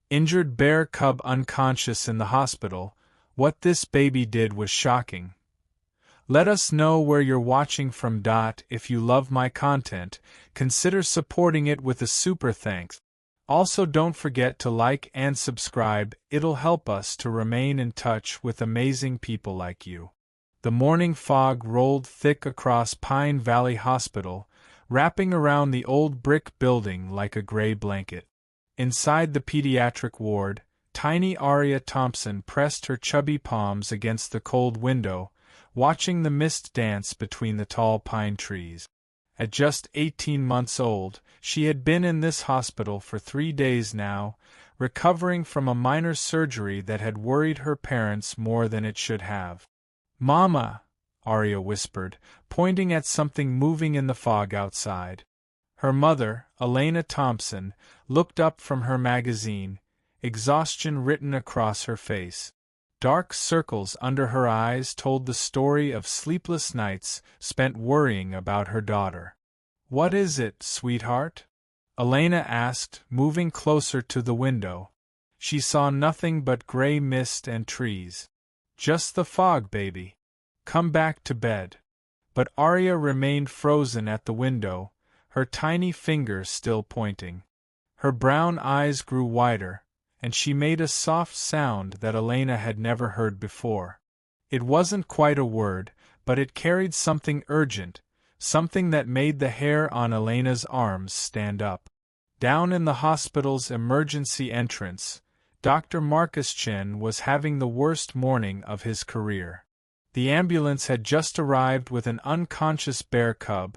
Injured bear cub unconscious in the hospital. What this baby did was shocking. Let us know where you're watching from. If you love my content, consider supporting it with a super thanks. Also, don't forget to like and subscribe, it'll help us to remain in touch with amazing people like you. The morning fog rolled thick across Pine Valley Hospital, wrapping around the old brick building like a gray blanket. Inside the pediatric ward, tiny Aria Thompson pressed her chubby palms against the cold window, watching the mist dance between the tall pine trees. At just 18 months old, she had been in this hospital for 3 days now, recovering from a minor surgery that had worried her parents more than it should have. "Mama," Aria whispered, pointing at something moving in the fog outside. Her mother, Elena Thompson, looked up from her magazine, exhaustion written across her face. Dark circles under her eyes told the story of sleepless nights spent worrying about her daughter. "What is it, sweetheart?" Elena asked, moving closer to the window. She saw nothing but gray mist and trees. "Just the fog, baby. Come back to bed." But Aria remained frozen at the window, her tiny fingers still pointing. Her brown eyes grew wider, and she made a soft sound that Elena had never heard before. It wasn't quite a word, but it carried something urgent, something that made the hair on Elena's arms stand up. Down in the hospital's emergency entrance, Dr. Marcus Chen was having the worst morning of his career. The ambulance had just arrived with an unconscious bear cub,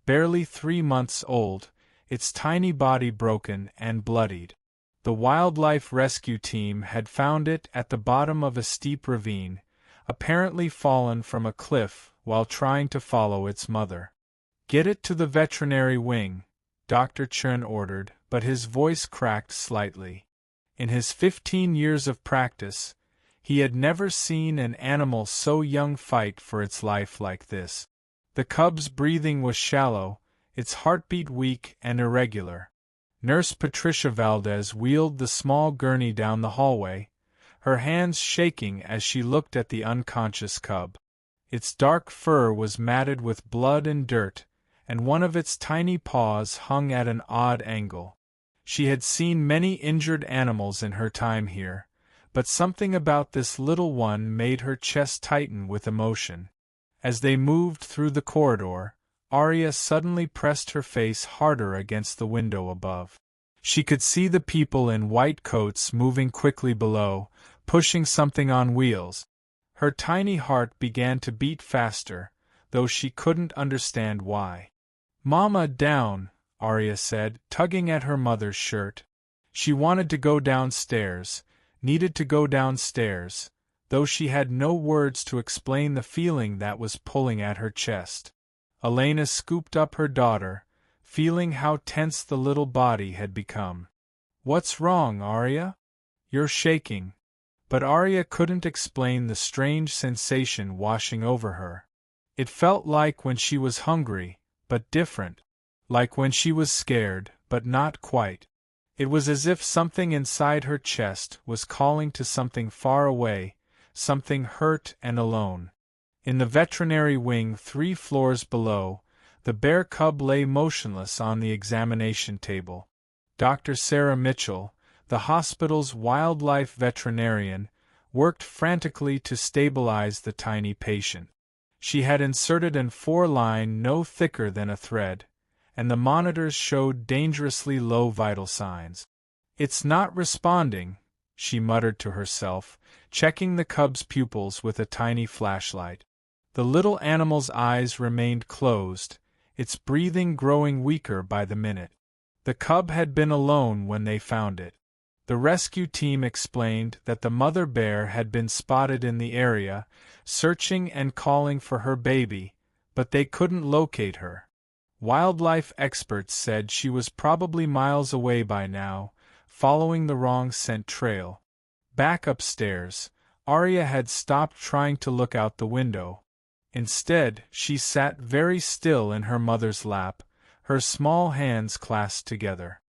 barely 3 months old, its tiny body broken and bloodied. The wildlife rescue team had found it at the bottom of a steep ravine, apparently fallen from a cliff while trying to follow its mother. "Get it to the veterinary wing," Dr. Chen ordered, but his voice cracked slightly. In his 15 years of practice, he had never seen an animal so young fight for its life like this. The cub's breathing was shallow, its heartbeat weak and irregular. Nurse Patricia Valdez wheeled the small gurney down the hallway, her hands shaking as she looked at the unconscious cub. Its dark fur was matted with blood and dirt, and one of its tiny paws hung at an odd angle. She had seen many injured animals in her time here, but something about this little one made her chest tighten with emotion. As they moved through the corridor, Aria suddenly pressed her face harder against the window above. She could see the people in white coats moving quickly below, pushing something on wheels. Her tiny heart began to beat faster, though she couldn't understand why. "Mama, down," Aria said, tugging at her mother's shirt. She wanted to go downstairs, needed to go downstairs, though she had no words to explain the feeling that was pulling at her chest. Elena scooped up her daughter, feeling how tense the little body had become. "What's wrong, Aria? You're shaking." But Aria couldn't explain the strange sensation washing over her. It felt like when she was hungry, but different. Like when she was scared, but not quite. It was as if something inside her chest was calling to something far away, something hurt and alone. In the veterinary wing 3 floors below, the bear cub lay motionless on the examination table. Dr. Sarah Mitchell, the hospital's wildlife veterinarian, worked frantically to stabilize the tiny patient. She had inserted an 4-line no thicker than a thread, and the monitors showed dangerously low vital signs. "It's not responding," she muttered to herself, checking the cub's pupils with a tiny flashlight. The little animal's eyes remained closed, its breathing growing weaker by the minute. The cub had been alone when they found it. The rescue team explained that the mother bear had been spotted in the area, searching and calling for her baby, but they couldn't locate her. Wildlife experts said she was probably miles away by now, following the wrong scent trail. Back upstairs, Aria had stopped trying to look out the window. Instead, she sat very still in her mother's lap, her small hands clasped together.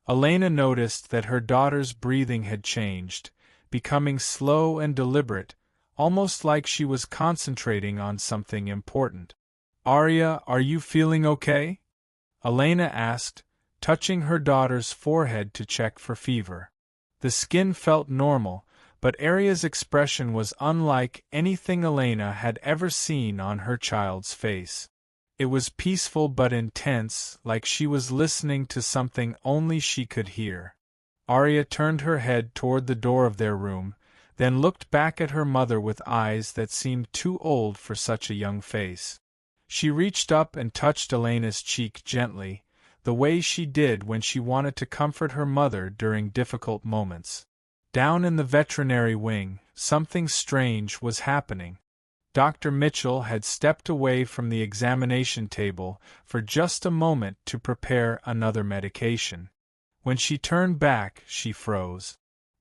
Elena noticed that her daughter's breathing had changed, becoming slow and deliberate, almost like she was concentrating on something important. "Arya, are you feeling okay?" Elena asked, touching her daughter's forehead to check for fever. The skin felt normal, but Arya's expression was unlike anything Elena had ever seen on her child's face. It was peaceful but intense, like she was listening to something only she could hear. Arya turned her head toward the door of their room, then looked back at her mother with eyes that seemed too old for such a young face. She reached up and touched Elena's cheek gently, the way she did when she wanted to comfort her mother during difficult moments. Down in the veterinary wing, something strange was happening. Dr. Mitchell had stepped away from the examination table for just a moment to prepare another medication. When she turned back, she froze.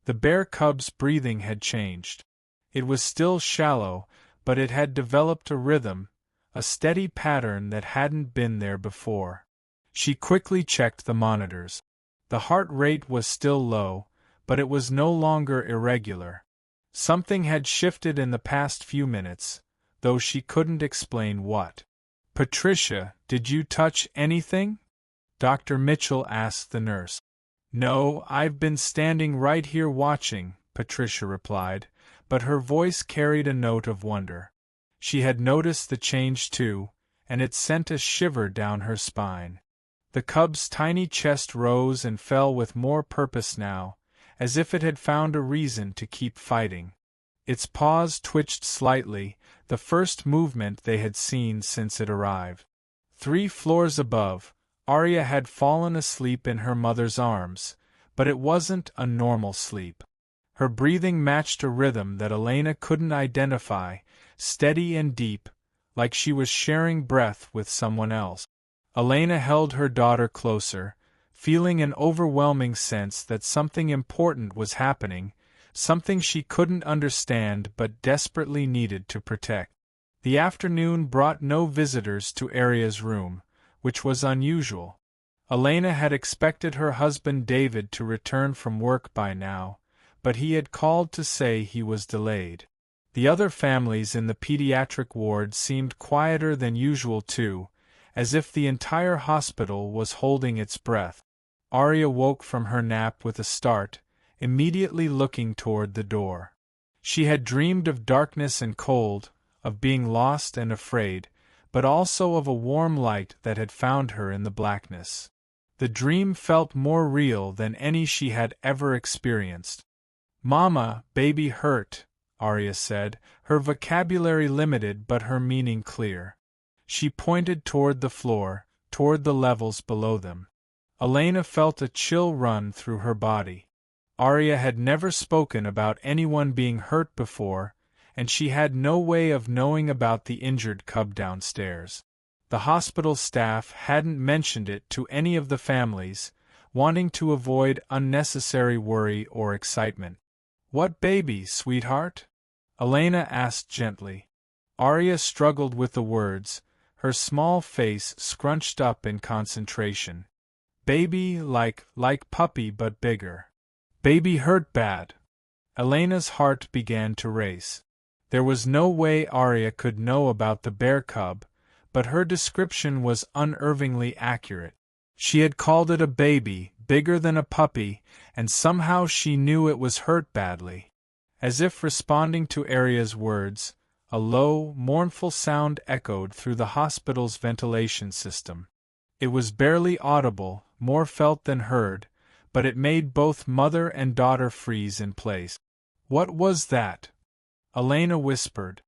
The bear cub's breathing had changed. It was still shallow, but it had developed a rhythm, a steady pattern that hadn't been there before. She quickly checked the monitors. The heart rate was still low, but it was no longer irregular. Something had shifted in the past few minutes, though she couldn't explain what. "Patricia, did you touch anything?" Dr. Mitchell asked the nurse. "No, I've been standing right here watching," Patricia replied, but her voice carried a note of wonder. She had noticed the change too, and it sent a shiver down her spine. The cub's tiny chest rose and fell with more purpose now, as if it had found a reason to keep fighting. Its paws twitched slightly, the first movement they had seen since it arrived. 3 floors above, Arya had fallen asleep in her mother's arms, but it wasn't a normal sleep. Her breathing matched a rhythm that Elena couldn't identify, steady and deep, like she was sharing breath with someone else. Elena held her daughter closer, feeling an overwhelming sense that something important was happening, something she couldn't understand but desperately needed to protect. The afternoon brought no visitors to Arya's room, which was unusual. Elena had expected her husband David to return from work by now, but he had called to say he was delayed. The other families in the pediatric ward seemed quieter than usual too, as if the entire hospital was holding its breath. Arya woke from her nap with a start, immediately looking toward the door. She had dreamed of darkness and cold, of being lost and afraid, but also of a warm light that had found her in the blackness. The dream felt more real than any she had ever experienced. "Mama, baby hurt," Arya said, her vocabulary limited but her meaning clear. She pointed toward the floor, toward the levels below them. Elena felt a chill run through her body. Arya had never spoken about anyone being hurt before, and she had no way of knowing about the injured cub downstairs. The hospital staff hadn't mentioned it to any of the families, wanting to avoid unnecessary worry or excitement. "What baby, sweetheart?" Elena asked gently. Arya struggled with the words, her small face scrunched up in concentration. "Baby like puppy but bigger. Baby hurt bad." Elena's heart began to race. There was no way Arya could know about the bear cub, but her description was unervingly accurate. She had called it a baby, bigger than a puppy, and somehow she knew it was hurt badly. As if responding to Arya's words, a low, mournful sound echoed through the hospital's ventilation system. It was barely audible, more felt than heard, but it made both mother and daughter freeze in place. "What was that?" Elena whispered.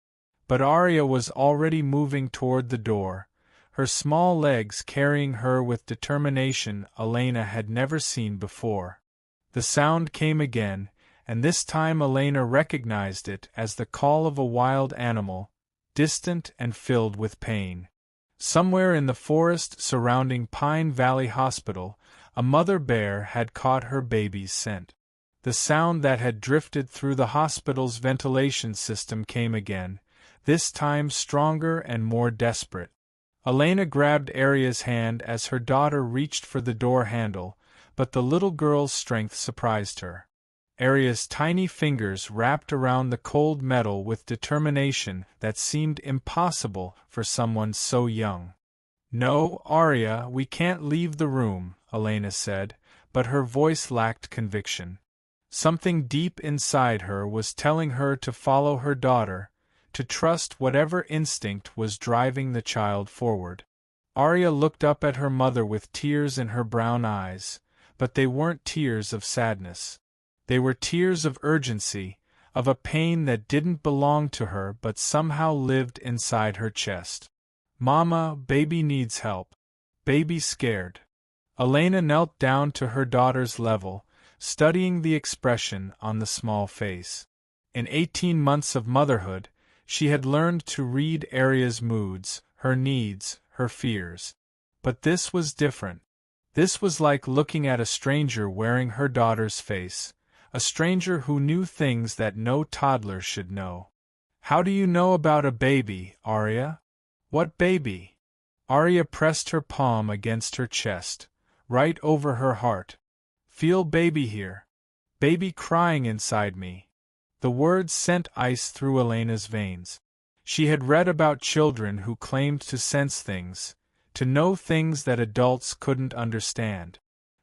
But Arya was already moving toward the door, her small legs carrying her with determination Elena had never seen before. The sound came again, and this time Elena recognized it as the call of a wild animal, distant and filled with pain. Somewhere in the forest surrounding Pine Valley Hospital, a mother bear had caught her baby's scent. The sound that had drifted through the hospital's ventilation system came again, this time stronger and more desperate. Elena grabbed Arya's hand as her daughter reached for the door handle, but the little girl's strength surprised her. Aria's tiny fingers wrapped around the cold metal with determination that seemed impossible for someone so young. "No, Aria, we can't leave the room," Elena said, but her voice lacked conviction. Something deep inside her was telling her to follow her daughter, to trust whatever instinct was driving the child forward. Aria looked up at her mother with tears in her brown eyes, but they weren't tears of sadness. They were tears of urgency, of a pain that didn't belong to her but somehow lived inside her chest. "Mama, baby needs help. Baby's scared." Elena knelt down to her daughter's level, studying the expression on the small face. In 18 months of motherhood, she had learned to read Aria's moods, her needs, her fears. But this was different. This was like looking at a stranger wearing her daughter's face, a stranger who knew things that no toddler should know. "How do you know about a baby, Aria?" "What baby?" Aria pressed her palm against her chest, right over her heart. "Feel baby here. Baby crying inside me." The words sent ice through Elena's veins. She had read about children who claimed to sense things, to know things that adults couldn't understand.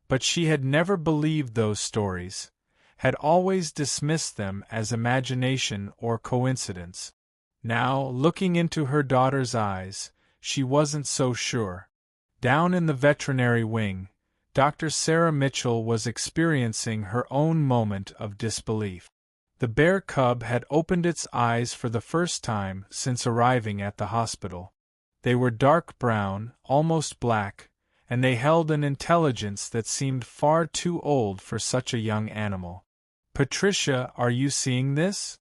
But she had never believed those stories, had always dismissed them as imagination or coincidence. Now, looking into her daughter's eyes, she wasn't so sure. Down in the veterinary wing, Dr. Sarah Mitchell was experiencing her own moment of disbelief. The bear cub had opened its eyes for the first time since arriving at the hospital. They were dark brown, almost black, and they held an intelligence that seemed far too old for such a young animal. "Patricia, are you seeing this?"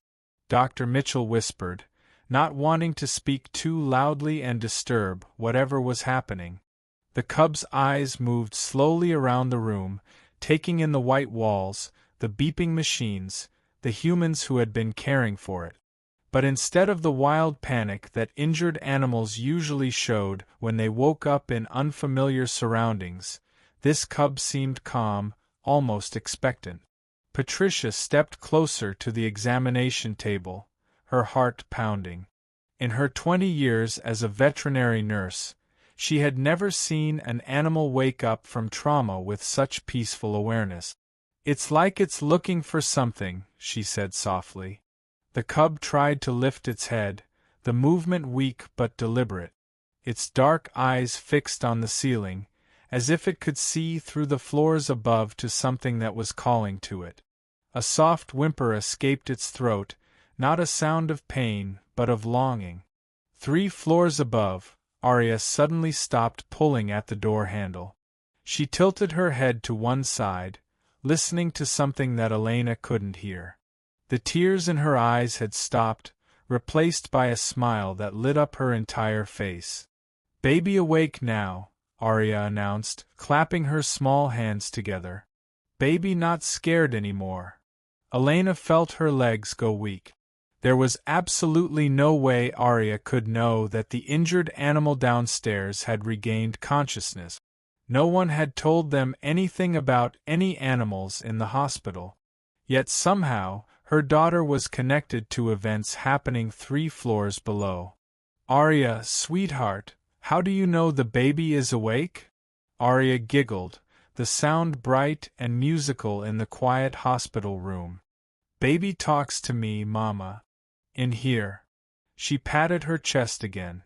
Dr. Mitchell whispered, not wanting to speak too loudly and disturb whatever was happening. The cub's eyes moved slowly around the room, taking in the white walls, the beeping machines, the humans who had been caring for it. But instead of the wild panic that injured animals usually showed when they woke up in unfamiliar surroundings, this cub seemed calm, almost expectant. Patricia stepped closer to the examination table, her heart pounding. In her 20 years as a veterinary nurse, she had never seen an animal wake up from trauma with such peaceful awareness. "It's like it's looking for something," she said softly. The cub tried to lift its head, the movement weak but deliberate, its dark eyes fixed on the ceiling, as if it could see through the floors above to something that was calling to it. A soft whimper escaped its throat, not a sound of pain, but of longing. 3 floors above, Aria suddenly stopped pulling at the door handle. She tilted her head to one side, listening to something that Elena couldn't hear. The tears in her eyes had stopped, replaced by a smile that lit up her entire face. "Baby awake now," Aria announced, clapping her small hands together. "Baby not scared anymore." Elena felt her legs go weak. There was absolutely no way Aria could know that the injured animal downstairs had regained consciousness. No one had told them anything about any animals in the hospital. Yet somehow, her daughter was connected to events happening 3 floors below. "Aria, sweetheart, how do you know the baby is awake?" Aria giggled, the sound bright and musical in the quiet hospital room. "Baby talks to me, Mama. In here." She patted her chest again.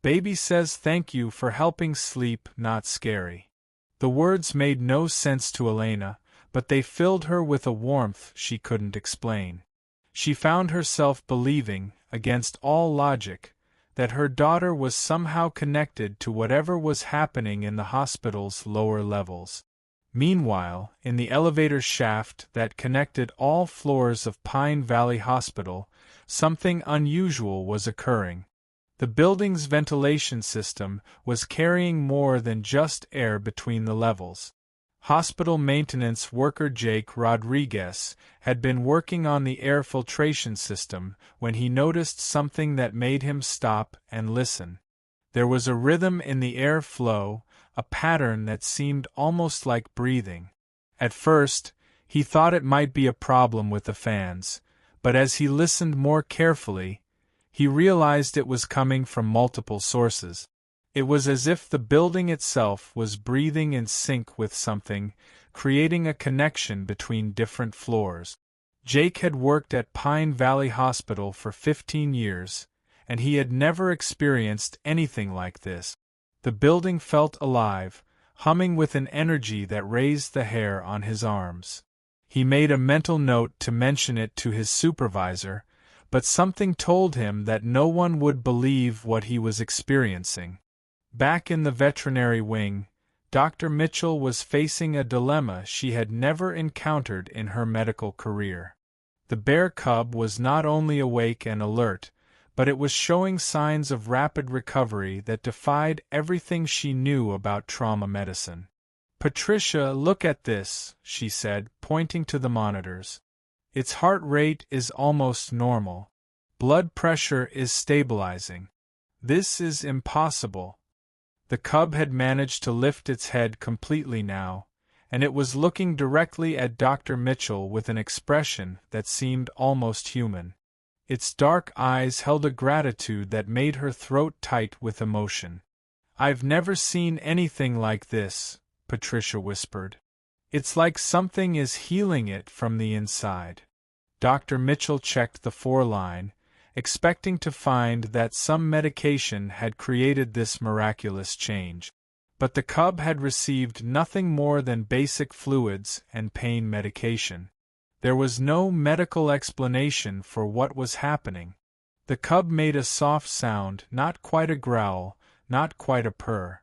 "Baby says thank you for helping sleep, not scary." The words made no sense to Elena, but they filled her with a warmth she couldn't explain. She found herself believing, against all logic, that her daughter was somehow connected to whatever was happening in the hospital's lower levels. Meanwhile, in the elevator shaft that connected all floors of Pine Valley Hospital, something unusual was occurring. The building's ventilation system was carrying more than just air between the levels. Hospital maintenance worker Jake Rodriguez had been working on the air filtration system when he noticed something that made him stop and listen. There was a rhythm in the air flow, a pattern that seemed almost like breathing. At first, he thought it might be a problem with the fans, but as he listened more carefully, he realized it was coming from multiple sources. It was as if the building itself was breathing in sync with something, creating a connection between different floors. Jake had worked at Pine Valley Hospital for 15 years, and he had never experienced anything like this. The building felt alive, humming with an energy that raised the hair on his arms. He made a mental note to mention it to his supervisor, but something told him that no one would believe what he was experiencing. Back in the veterinary wing, Dr. Mitchell was facing a dilemma she had never encountered in her medical career. The bear cub was not only awake and alert, but it was showing signs of rapid recovery that defied everything she knew about trauma medicine. "Patricia, look at this," she said, pointing to the monitors. "Its heart rate is almost normal. Blood pressure is stabilizing. This is impossible." The cub had managed to lift its head completely now, and it was looking directly at Dr. Mitchell with an expression that seemed almost human. Its dark eyes held a gratitude that made her throat tight with emotion. "I've never seen anything like this," Patricia whispered. "It's like something is healing it from the inside." Dr. Mitchell checked the 4-line, expecting to find that some medication had created this miraculous change. But the cub had received nothing more than basic fluids and pain medication. There was no medical explanation for what was happening. The cub made a soft sound, not quite a growl, not quite a purr.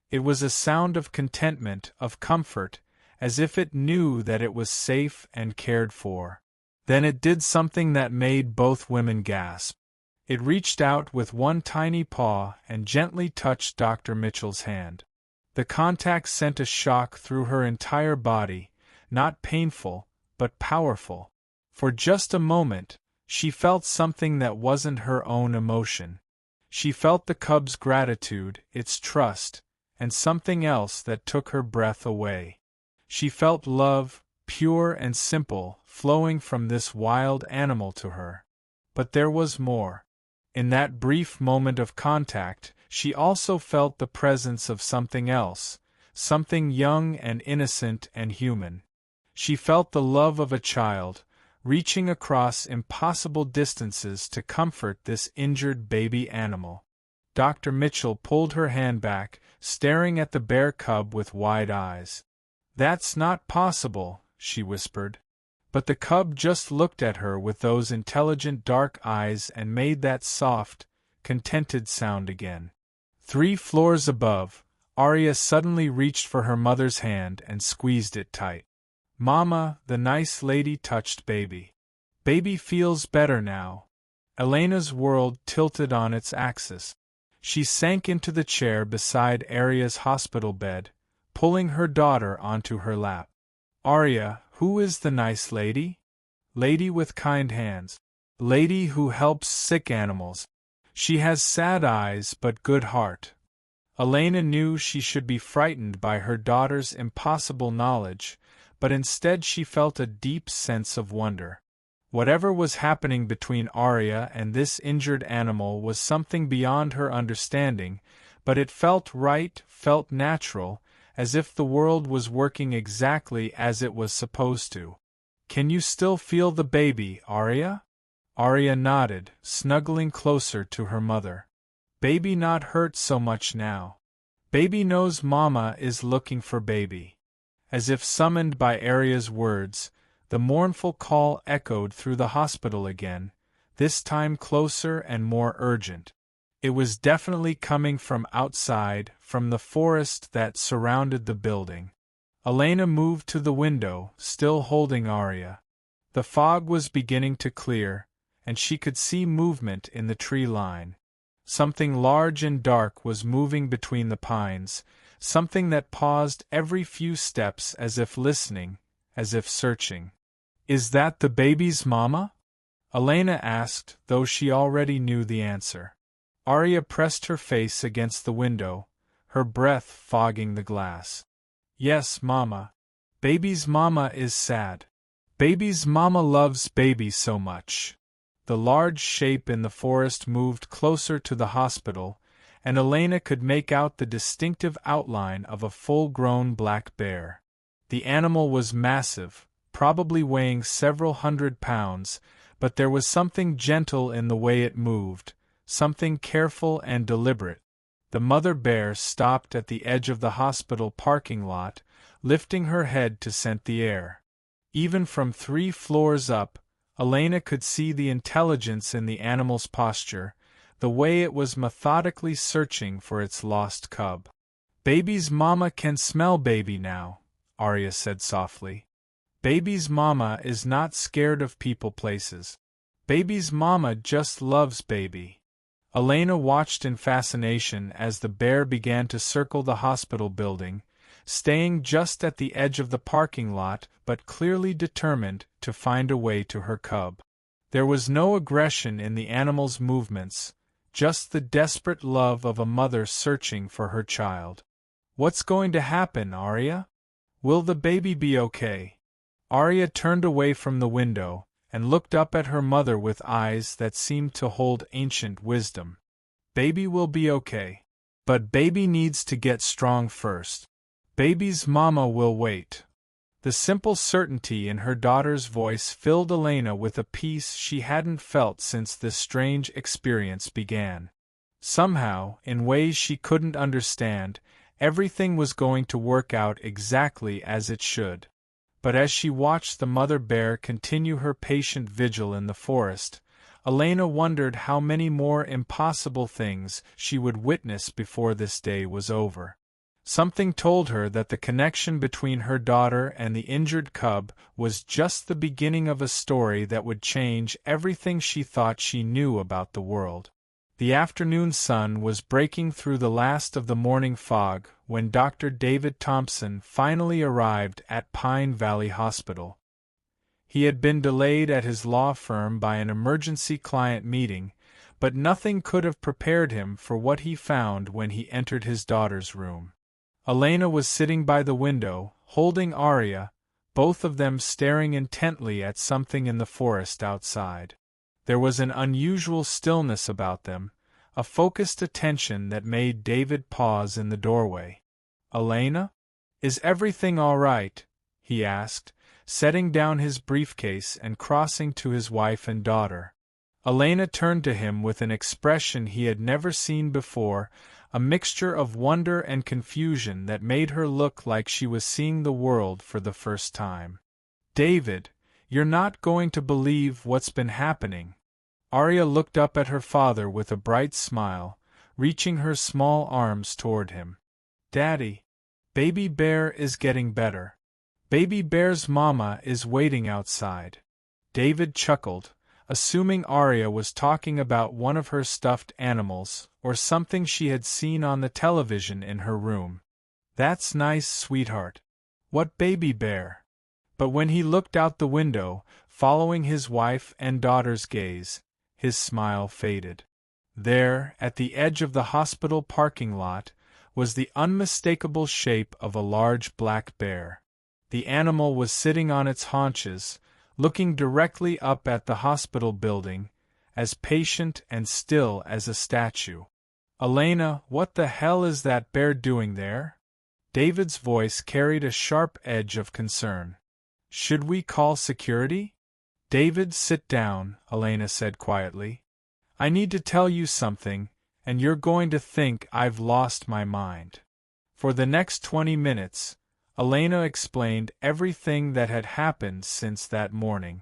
It was a sound of contentment, of comfort, as if it knew that it was safe and cared for. Then it did something that made both women gasp. It reached out with one tiny paw and gently touched Dr. Mitchell's hand. The contact sent a shock through her entire body, not painful, but powerful. For just a moment, she felt something that wasn't her own emotion. She felt the cub's gratitude, its trust, and something else that took her breath away. She felt love, pure and simple, flowing from this wild animal to her. But there was more. In that brief moment of contact, she also felt the presence of something else, something young and innocent and human. She felt the love of a child, reaching across impossible distances to comfort this injured baby animal. Dr. Mitchell pulled her hand back, staring at the bear cub with wide eyes. "That's not possible," she whispered. But the cub just looked at her with those intelligent dark eyes and made that soft, contented sound again. 3 floors above, Arya suddenly reached for her mother's hand and squeezed it tight. "Mama," the nice lady touched Baby. "Baby feels better now." Elena's world tilted on its axis. She sank into the chair beside Arya's hospital bed, pulling her daughter onto her lap. "Arya, who is the nice lady?" "Lady with kind hands. Lady who helps sick animals. She has sad eyes but good heart." Elena knew she should be frightened by her daughter's impossible knowledge, but instead she felt a deep sense of wonder. Whatever was happening between Arya and this injured animal was something beyond her understanding, but it felt right, felt natural, as if the world was working exactly as it was supposed to. "Can you still feel the baby, Arya?" Arya nodded, snuggling closer to her mother. "Baby not hurt so much now. Baby knows Mama is looking for baby." As if summoned by Arya's words, the mournful call echoed through the hospital again, this time closer and more urgent. It was definitely coming from outside, from the forest that surrounded the building. Elena moved to the window, still holding Arya. The fog was beginning to clear, and she could see movement in the tree line. Something large and dark was moving between the pines, something that paused every few steps as if listening, as if searching. "Is that the baby's mama?" Elena asked, though she already knew the answer. Arya pressed her face against the window, her breath fogging the glass. "Yes, Mama. Baby's mama is sad. Baby's mama loves baby so much. The large shape in the forest moved closer to the hospital, and Elena could make out the distinctive outline of a full-grown black bear. The animal was massive, probably weighing several 100 pounds, but there was something gentle in the way it moved, something careful and deliberate. The mother bear stopped at the edge of the hospital parking lot, lifting her head to scent the air. Even from 3 floors up, Elena could see the intelligence in the animal's posture, the way it was methodically searching for its lost cub. Baby's mama can smell baby now, Arya said softly. Baby's mama is not scared of people places. Baby's mama just loves baby. Elena watched in fascination as the bear began to circle the hospital building, staying just at the edge of the parking lot but clearly determined to find a way to her cub. There was no aggression in the animal's movements, just the desperate love of a mother searching for her child. What's going to happen, Arya? Will the baby be okay? Arya turned away from the window and looked up at her mother with eyes that seemed to hold ancient wisdom. Baby will be okay. But baby needs to get strong first. Baby's mama will wait. The simple certainty in her daughter's voice filled Elena with a peace she hadn't felt since this strange experience began. Somehow, in ways she couldn't understand, everything was going to work out exactly as it should. But as she watched the mother bear continue her patient vigil in the forest, Elena wondered how many more impossible things she would witness before this day was over. Something told her that the connection between her daughter and the injured cub was just the beginning of a story that would change everything she thought she knew about the world. The afternoon sun was breaking through the last of the morning fog when Dr. David Thompson finally arrived at Pine Valley Hospital. He had been delayed at his law firm by an emergency client meeting, but nothing could have prepared him for what he found when he entered his daughter's room. Elena was sitting by the window, holding Arya, both of them staring intently at something in the forest outside. There was an unusual stillness about them, a focused attention that made David pause in the doorway. "Elena? Is everything all right?" he asked, setting down his briefcase and crossing to his wife and daughter. Elena turned to him with an expression he had never seen before, a mixture of wonder and confusion that made her look like she was seeing the world for the first time. "David, you're not going to believe what's been happening." Arya looked up at her father with a bright smile, reaching her small arms toward him. "Daddy, Baby Bear is getting better. Baby Bear's mama is waiting outside." David chuckled, assuming Arya was talking about one of her stuffed animals, or something she had seen on the television in her room. "That's nice, sweetheart. What baby bear?" But when he looked out the window, following his wife and daughter's gaze, his smile faded. There, at the edge of the hospital parking lot, was the unmistakable shape of a large black bear. The animal was sitting on its haunches, looking directly up at the hospital building, as patient and still as a statue. "Elena, what the hell is that bear doing there?" David's voice carried a sharp edge of concern. "Should we call security?" "David, sit down," Elena said quietly. "I need to tell you something, and you're going to think I've lost my mind." For the next 20 minutes, Elena explained everything that had happened since that morning.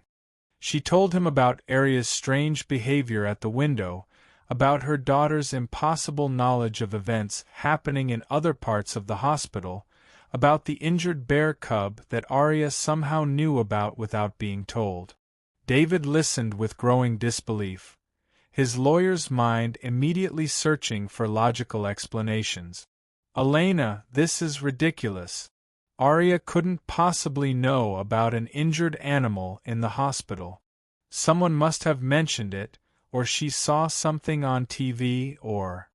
She told him about Arya's strange behavior at the window, about her daughter's impossible knowledge of events happening in other parts of the hospital, about the injured bear cub that Arya somehow knew about without being told. David listened with growing disbelief, his lawyer's mind immediately searching for logical explanations. "Elena, this is ridiculous. Arya couldn't possibly know about an injured animal in the hospital. Someone must have mentioned it, or she saw something on TV, or—"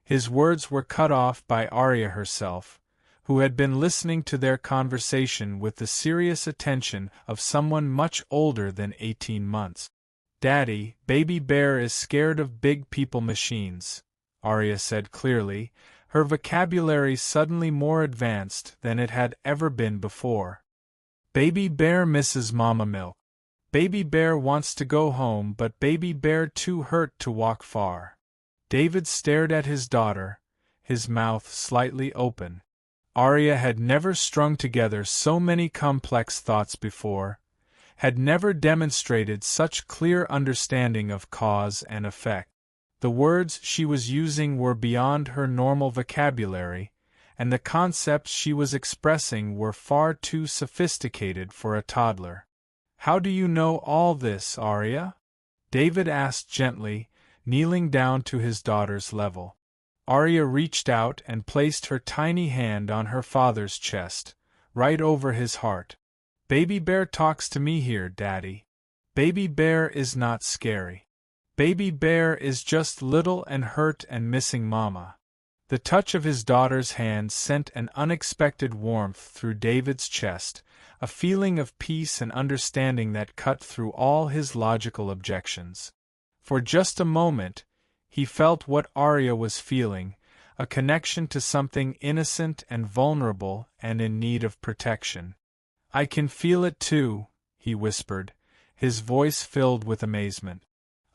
His words were cut off by Arya herself, who had been listening to their conversation with the serious attention of someone much older than 18 months. "Daddy, Baby Bear is scared of big people machines," Arya said clearly, her vocabulary suddenly more advanced than it had ever been before. "Baby Bear misses Mama Milk. Baby Bear wants to go home, but Baby Bear too hurt to walk far." David stared at his daughter, his mouth slightly open. Arya had never strung together so many complex thoughts before, had never demonstrated such clear understanding of cause and effect. The words she was using were beyond her normal vocabulary, and the concepts she was expressing were far too sophisticated for a toddler. "How do you know all this, Arya?" David asked gently, kneeling down to his daughter's level. Arya reached out and placed her tiny hand on her father's chest, right over his heart. "Baby Bear talks to me here, Daddy. Baby Bear is not scary. Baby Bear is just little and hurt and missing Mama." The touch of his daughter's hand sent an unexpected warmth through David's chest, a feeling of peace and understanding that cut through all his logical objections. For just a moment, he felt what Arya was feeling, a connection to something innocent and vulnerable and in need of protection. "I can feel it too," he whispered, his voice filled with amazement.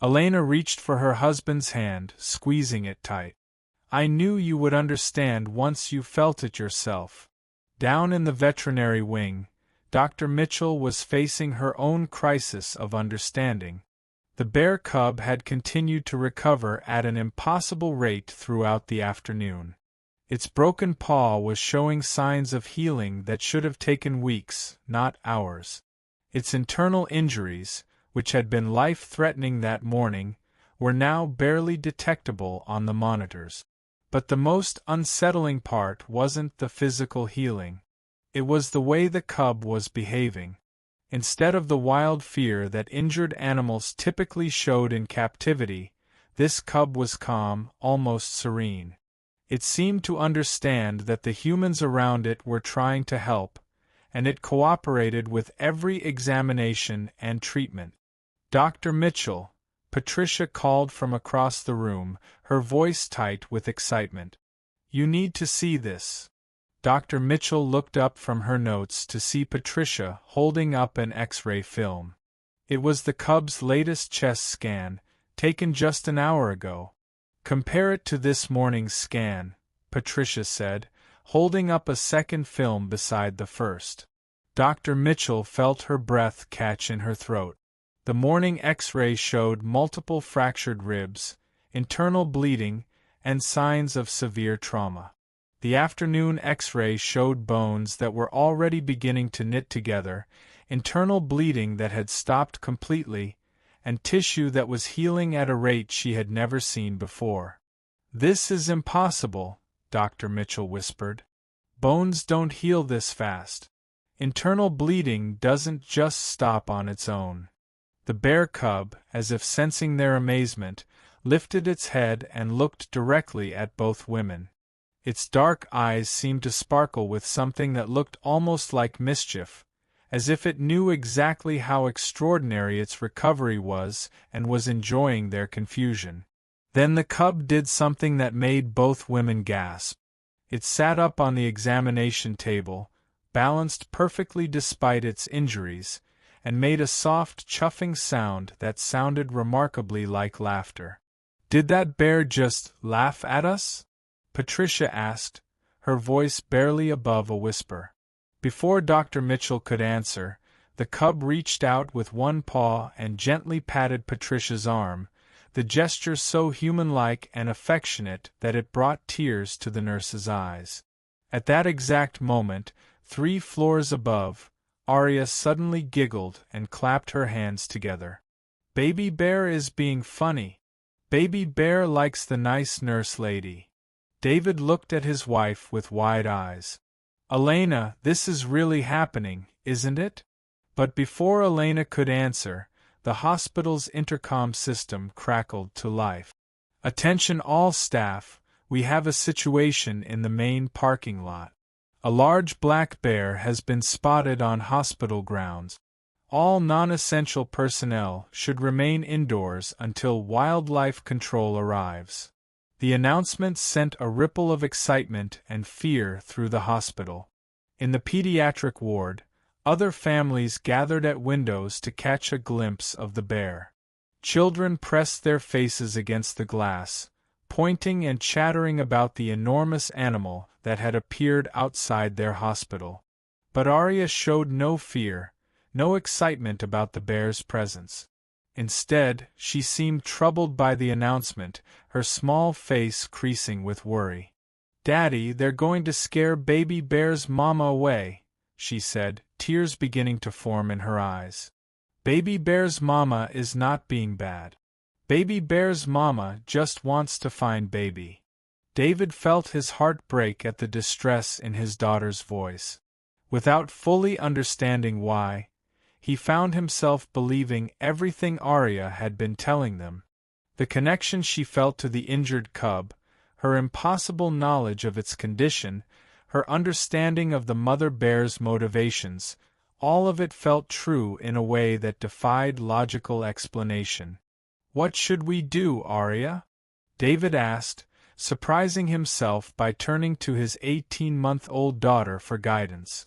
Elena reached for her husband's hand, squeezing it tight. "I knew you would understand once you felt it yourself." Down in the veterinary wing, Dr. Mitchell was facing her own crisis of understanding. The bear cub had continued to recover at an impossible rate throughout the afternoon. Its broken paw was showing signs of healing that should have taken weeks, not hours. Its internal injuries, which had been life-threatening that morning, were now barely detectable on the monitors. But the most unsettling part wasn't the physical healing. It was the way the cub was behaving. Instead of the wild fear that injured animals typically showed in captivity, this cub was calm, almost serene. It seemed to understand that the humans around it were trying to help, and it cooperated with every examination and treatment. "Dr. Mitchell," Patricia called from across the room, her voice tight with excitement. "You need to see this." Dr. Mitchell looked up from her notes to see Patricia holding up an X-ray film. It was the cub's latest chest scan, taken just an hour ago. "Compare it to this morning's scan," Patricia said, holding up a second film beside the first. Dr. Mitchell felt her breath catch in her throat. The morning X-ray showed multiple fractured ribs, internal bleeding, and signs of severe trauma. The afternoon X-ray showed bones that were already beginning to knit together, internal bleeding that had stopped completely, and tissue that was healing at a rate she had never seen before. "This is impossible," Dr. Mitchell whispered. "Bones don't heal this fast. Internal bleeding doesn't just stop on its own." The bear cub, as if sensing their amazement, lifted its head and looked directly at both women. Its dark eyes seemed to sparkle with something that looked almost like mischief, as if it knew exactly how extraordinary its recovery was and was enjoying their confusion. Then the cub did something that made both women gasp. It sat up on the examination table, balanced perfectly despite its injuries, and made a soft chuffing sound that sounded remarkably like laughter. "Did that bear just laugh at us?" Patricia asked, her voice barely above a whisper. Before Dr. Mitchell could answer, the cub reached out with one paw and gently patted Patricia's arm, the gesture so human-like and affectionate that it brought tears to the nurse's eyes. At that exact moment, 3 floors above, Arya suddenly giggled and clapped her hands together. "Baby Bear is being funny. Baby Bear likes the nice nurse lady." David looked at his wife with wide eyes. "Elena, this is really happening, isn't it?" But before Elena could answer, the hospital's intercom system crackled to life. "Attention all staff, we have a situation in the main parking lot. A large black bear has been spotted on hospital grounds. All non-essential personnel should remain indoors until wildlife control arrives. The announcement sent a ripple of excitement and fear through the hospital. In the pediatric ward, other families gathered at windows to catch a glimpse of the bear. Children pressed their faces against the glass, pointing and chattering about the enormous animal that had appeared outside their hospital. But Arya showed no fear, no excitement about the bear's presence. Instead, she seemed troubled by the announcement, her small face creasing with worry. "Daddy, they're going to scare Baby Bear's mama away," she said, tears beginning to form in her eyes. "Baby Bear's mama is not being bad. Baby Bear's mama just wants to find Baby." David felt his heart break at the distress in his daughter's voice. Without fully understanding why, he found himself believing everything Arya had been telling them. The connection she felt to the injured cub, her impossible knowledge of its condition, her understanding of the mother bear's motivations, all of it felt true in a way that defied logical explanation. "What should we do, Arya?" David asked, surprising himself by turning to his 18-month-old daughter for guidance.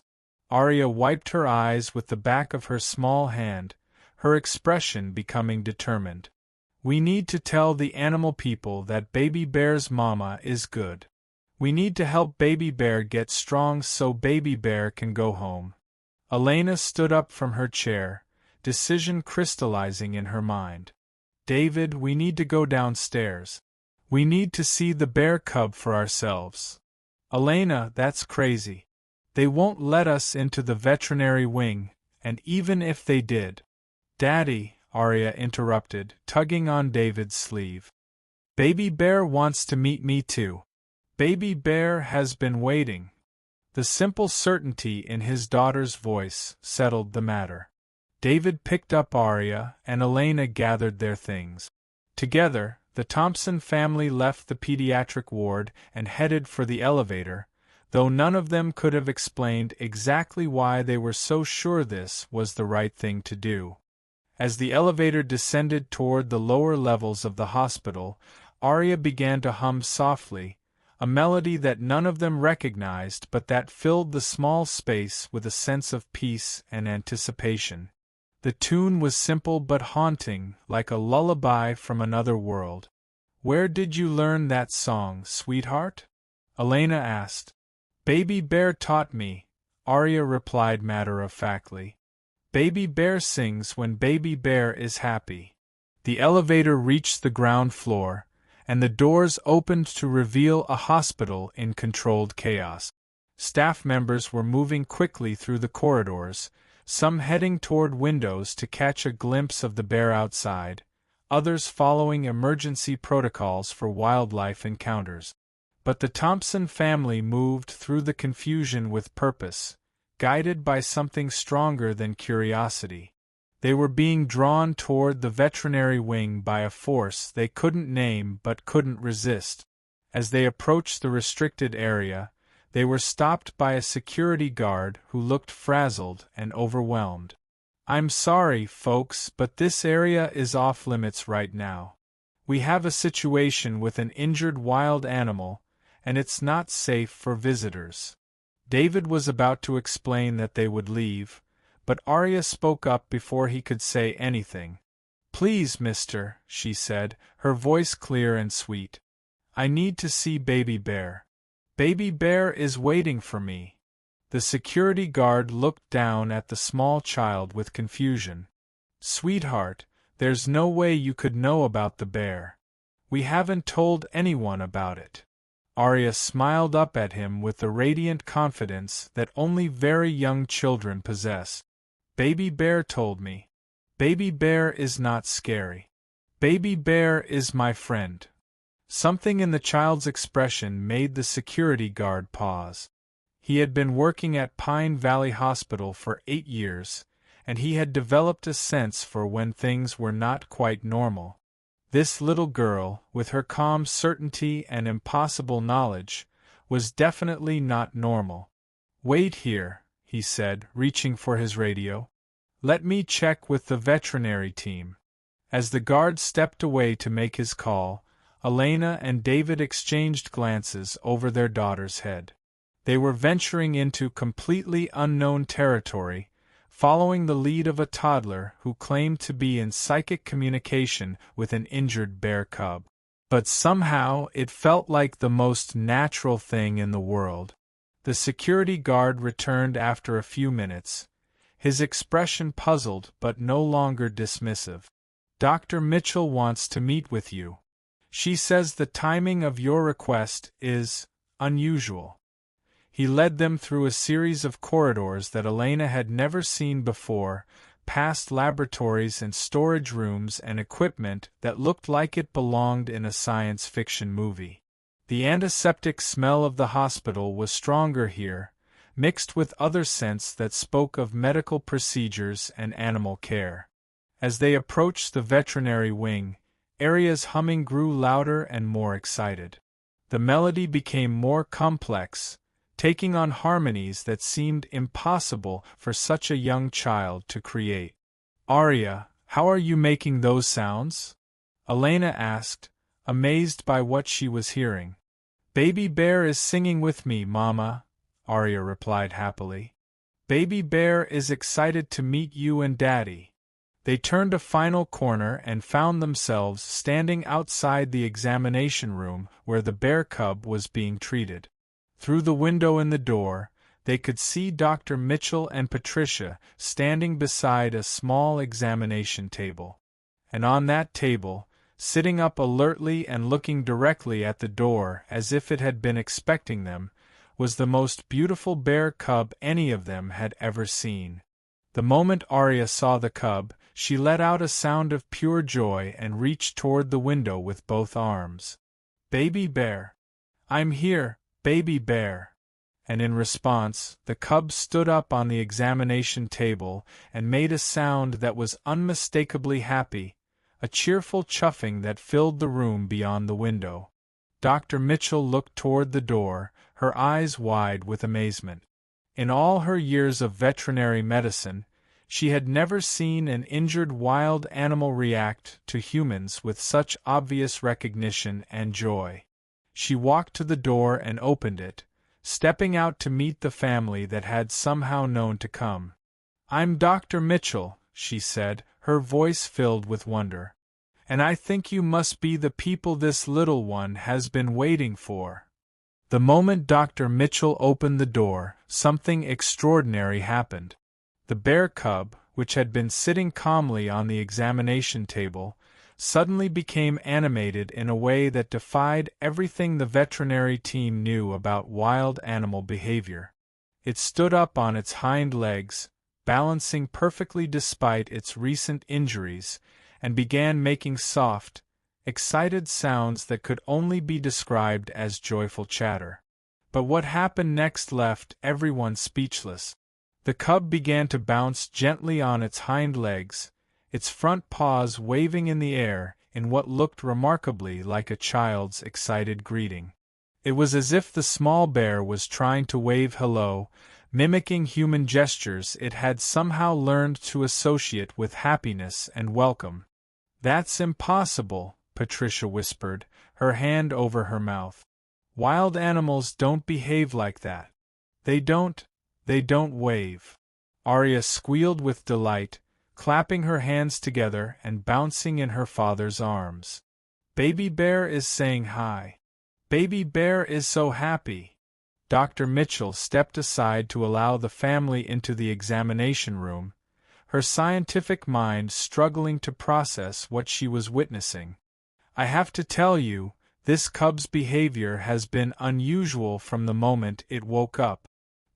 Arya wiped her eyes with the back of her small hand, her expression becoming determined. "We need to tell the animal people that Baby Bear's mama is good. We need to help Baby Bear get strong so Baby Bear can go home." Elena stood up from her chair, decision crystallizing in her mind. "David, we need to go downstairs. We need to see the bear cub for ourselves." "Elena, that's crazy. They won't let us into the veterinary wing, and even if they did—" "Daddy," Arya interrupted, tugging on David's sleeve. "Baby Bear wants to meet me too. Baby Bear has been waiting." The simple certainty in his daughter's voice settled the matter. David picked up Arya, and Elena gathered their things. Together, the Thompson family left the pediatric ward and headed for the elevator, though none of them could have explained exactly why they were so sure this was the right thing to do. As the elevator descended toward the lower levels of the hospital, Arya began to hum softly, a melody that none of them recognized but that filled the small space with a sense of peace and anticipation. The tune was simple but haunting, like a lullaby from another world. "Where did you learn that song, sweetheart?" Elena asked. "Baby Bear taught me," Arya replied matter-of-factly. "Baby Bear sings when Baby Bear is happy." The elevator reached the ground floor, and the doors opened to reveal a hospital in controlled chaos. Staff members were moving quickly through the corridors, some heading toward windows to catch a glimpse of the bear outside, others following emergency protocols for wildlife encounters. But the Thompson family moved through the confusion with purpose, guided by something stronger than curiosity. They were being drawn toward the veterinary wing by a force they couldn't name but couldn't resist. As they approached the restricted area, they were stopped by a security guard who looked frazzled and overwhelmed. "I'm sorry, folks, but this area is off-limits right now. We have a situation with an injured wild animal, and it's not safe for visitors." David was about to explain that they would leave, but Arya spoke up before he could say anything. "Please, mister," she said, her voice clear and sweet. "I need to see Baby Bear. Baby Bear is waiting for me." The security guard looked down at the small child with confusion. "Sweetheart, there's no way you could know about the bear. We haven't told anyone about it." Arya smiled up at him with the radiant confidence that only very young children possess. "Baby Bear told me. Baby Bear is not scary. Baby Bear is my friend." Something in the child's expression made the security guard pause. He had been working at Pine Valley Hospital for 8 years, and he had developed a sense for when things were not quite normal. This little girl, with her calm certainty and impossible knowledge, was definitely not normal. Wait here, he said, reaching for his radio. Let me check with the veterinary team. As the guard stepped away to make his call, Elena and David exchanged glances over their daughter's head. They were venturing into completely unknown territory, following the lead of a toddler who claimed to be in psychic communication with an injured bear cub. But somehow it felt like the most natural thing in the world. The security guard returned after a few minutes, his expression puzzled but no longer dismissive. Dr. Mitchell wants to meet with you. She says the timing of your request is unusual. He led them through a series of corridors that Elena had never seen before, past laboratories and storage rooms and equipment that looked like it belonged in a science fiction movie. The antiseptic smell of the hospital was stronger here, mixed with other scents that spoke of medical procedures and animal care. As they approached the veterinary wing, Aria's humming grew louder and more excited. The melody became more complex, taking on harmonies that seemed impossible for such a young child to create. Aria, how are you making those sounds? Elena asked, amazed by what she was hearing. Baby Bear is singing with me, Mama, Aria replied happily. Baby Bear is excited to meet you and Daddy. They turned a final corner and found themselves standing outside the examination room where the bear cub was being treated. Through the window in the door, they could see Dr. Mitchell and Patricia standing beside a small examination table. And on that table, sitting up alertly and looking directly at the door as if it had been expecting them, was the most beautiful bear cub any of them had ever seen. The moment Aria saw the cub, she let out a sound of pure joy and reached toward the window with both arms. Baby Bear. I'm here, Baby Bear. And in response, the cub stood up on the examination table and made a sound that was unmistakably happy, a cheerful chuffing that filled the room beyond the window. Dr. Mitchell looked toward the door, her eyes wide with amazement. In all her years of veterinary medicine, she had never seen an injured wild animal react to humans with such obvious recognition and joy. She walked to the door and opened it, stepping out to meet the family that had somehow known to come. I'm Dr. Mitchell, she said, her voice filled with wonder. And I think you must be the people this little one has been waiting for. The moment Dr. Mitchell opened the door, something extraordinary happened. The bear cub, which had been sitting calmly on the examination table, suddenly became animated in a way that defied everything the veterinary team knew about wild animal behavior. It stood up on its hind legs, balancing perfectly despite its recent injuries, and began making soft, excited sounds that could only be described as joyful chatter. But what happened next left everyone speechless. The cub began to bounce gently on its hind legs, its front paws waving in the air in what looked remarkably like a child's excited greeting. It was as if the small bear was trying to wave hello, mimicking human gestures it had somehow learned to associate with happiness and welcome. That's impossible, Patricia whispered, her hand over her mouth. Wild animals don't behave like that. They don't wave. Aria squealed with delight, clapping her hands together and bouncing in her father's arms. Baby Bear is saying hi. Baby Bear is so happy. Dr. Mitchell stepped aside to allow the family into the examination room, her scientific mind struggling to process what she was witnessing. I have to tell you, this cub's behavior has been unusual from the moment it woke up.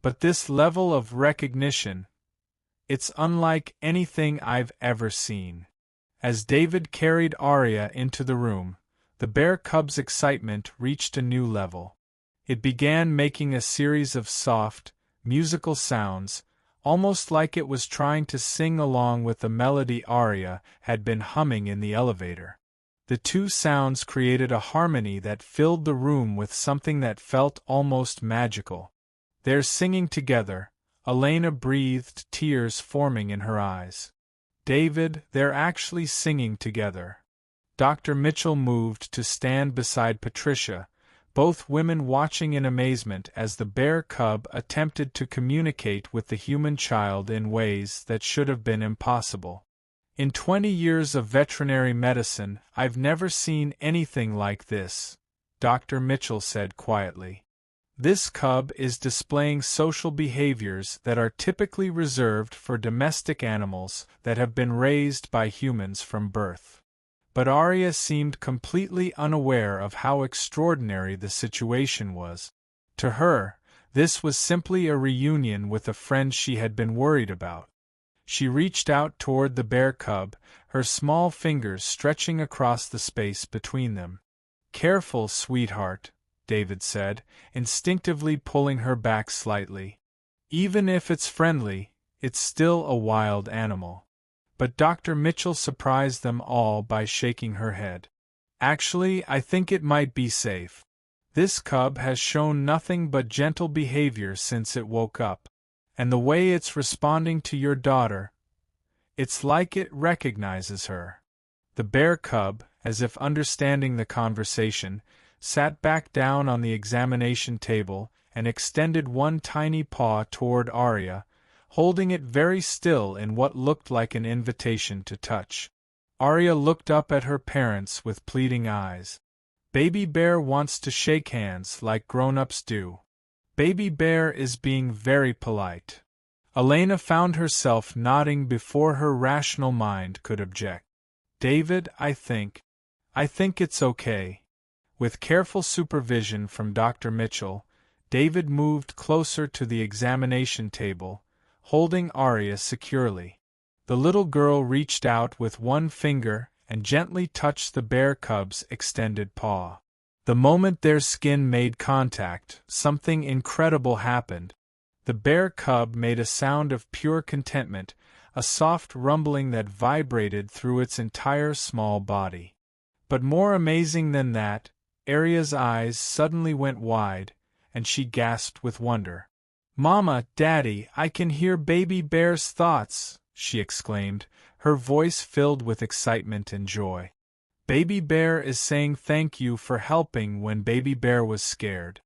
But this level of recognition, it's unlike anything I've ever seen. As David carried Aria into the room, the bear cub's excitement reached a new level. It began making a series of soft, musical sounds, almost like it was trying to sing along with the melody Aria had been humming in the elevator. The two sounds created a harmony that filled the room with something that felt almost magical. They're singing together, Elena breathed, tears forming in her eyes. David, they're actually singing together. Dr. Mitchell moved to stand beside Patricia, both women watching in amazement as the bear cub attempted to communicate with the human child in ways that should have been impossible. In 20 years of veterinary medicine, I've never seen anything like this, Dr. Mitchell said quietly. This cub is displaying social behaviors that are typically reserved for domestic animals that have been raised by humans from birth. But Arya seemed completely unaware of how extraordinary the situation was. To her, this was simply a reunion with a friend she had been worried about. She reached out toward the bear cub, her small fingers stretching across the space between them. "Careful, sweetheart," David said, instinctively pulling her back slightly. "Even if it's friendly, it's still a wild animal." But Dr. Mitchell surprised them all by shaking her head. "Actually, I think it might be safe. This cub has shown nothing but gentle behavior since it woke up. And the way it's responding to your daughter, it's like it recognizes her." The bear cub, as if understanding the conversation, sat back down on the examination table and extended one tiny paw toward Arya, holding it very still in what looked like an invitation to touch. Arya looked up at her parents with pleading eyes. "Baby Bear wants to shake hands like grown-ups do. Baby Bear is being very polite." Elena found herself nodding before her rational mind could object. "David, I think it's okay." With careful supervision from Dr. Mitchell, David moved closer to the examination table, holding Arya securely. The little girl reached out with one finger and gently touched the bear cub's extended paw. The moment their skin made contact, something incredible happened. The bear cub made a sound of pure contentment, a soft rumbling that vibrated through its entire small body. But more amazing than that, Arya's eyes suddenly went wide, and she gasped with wonder. "Mama, Daddy, I can hear Baby Bear's thoughts," she exclaimed, her voice filled with excitement and joy. "Baby Bear is saying thank you for helping when Baby Bear was scared.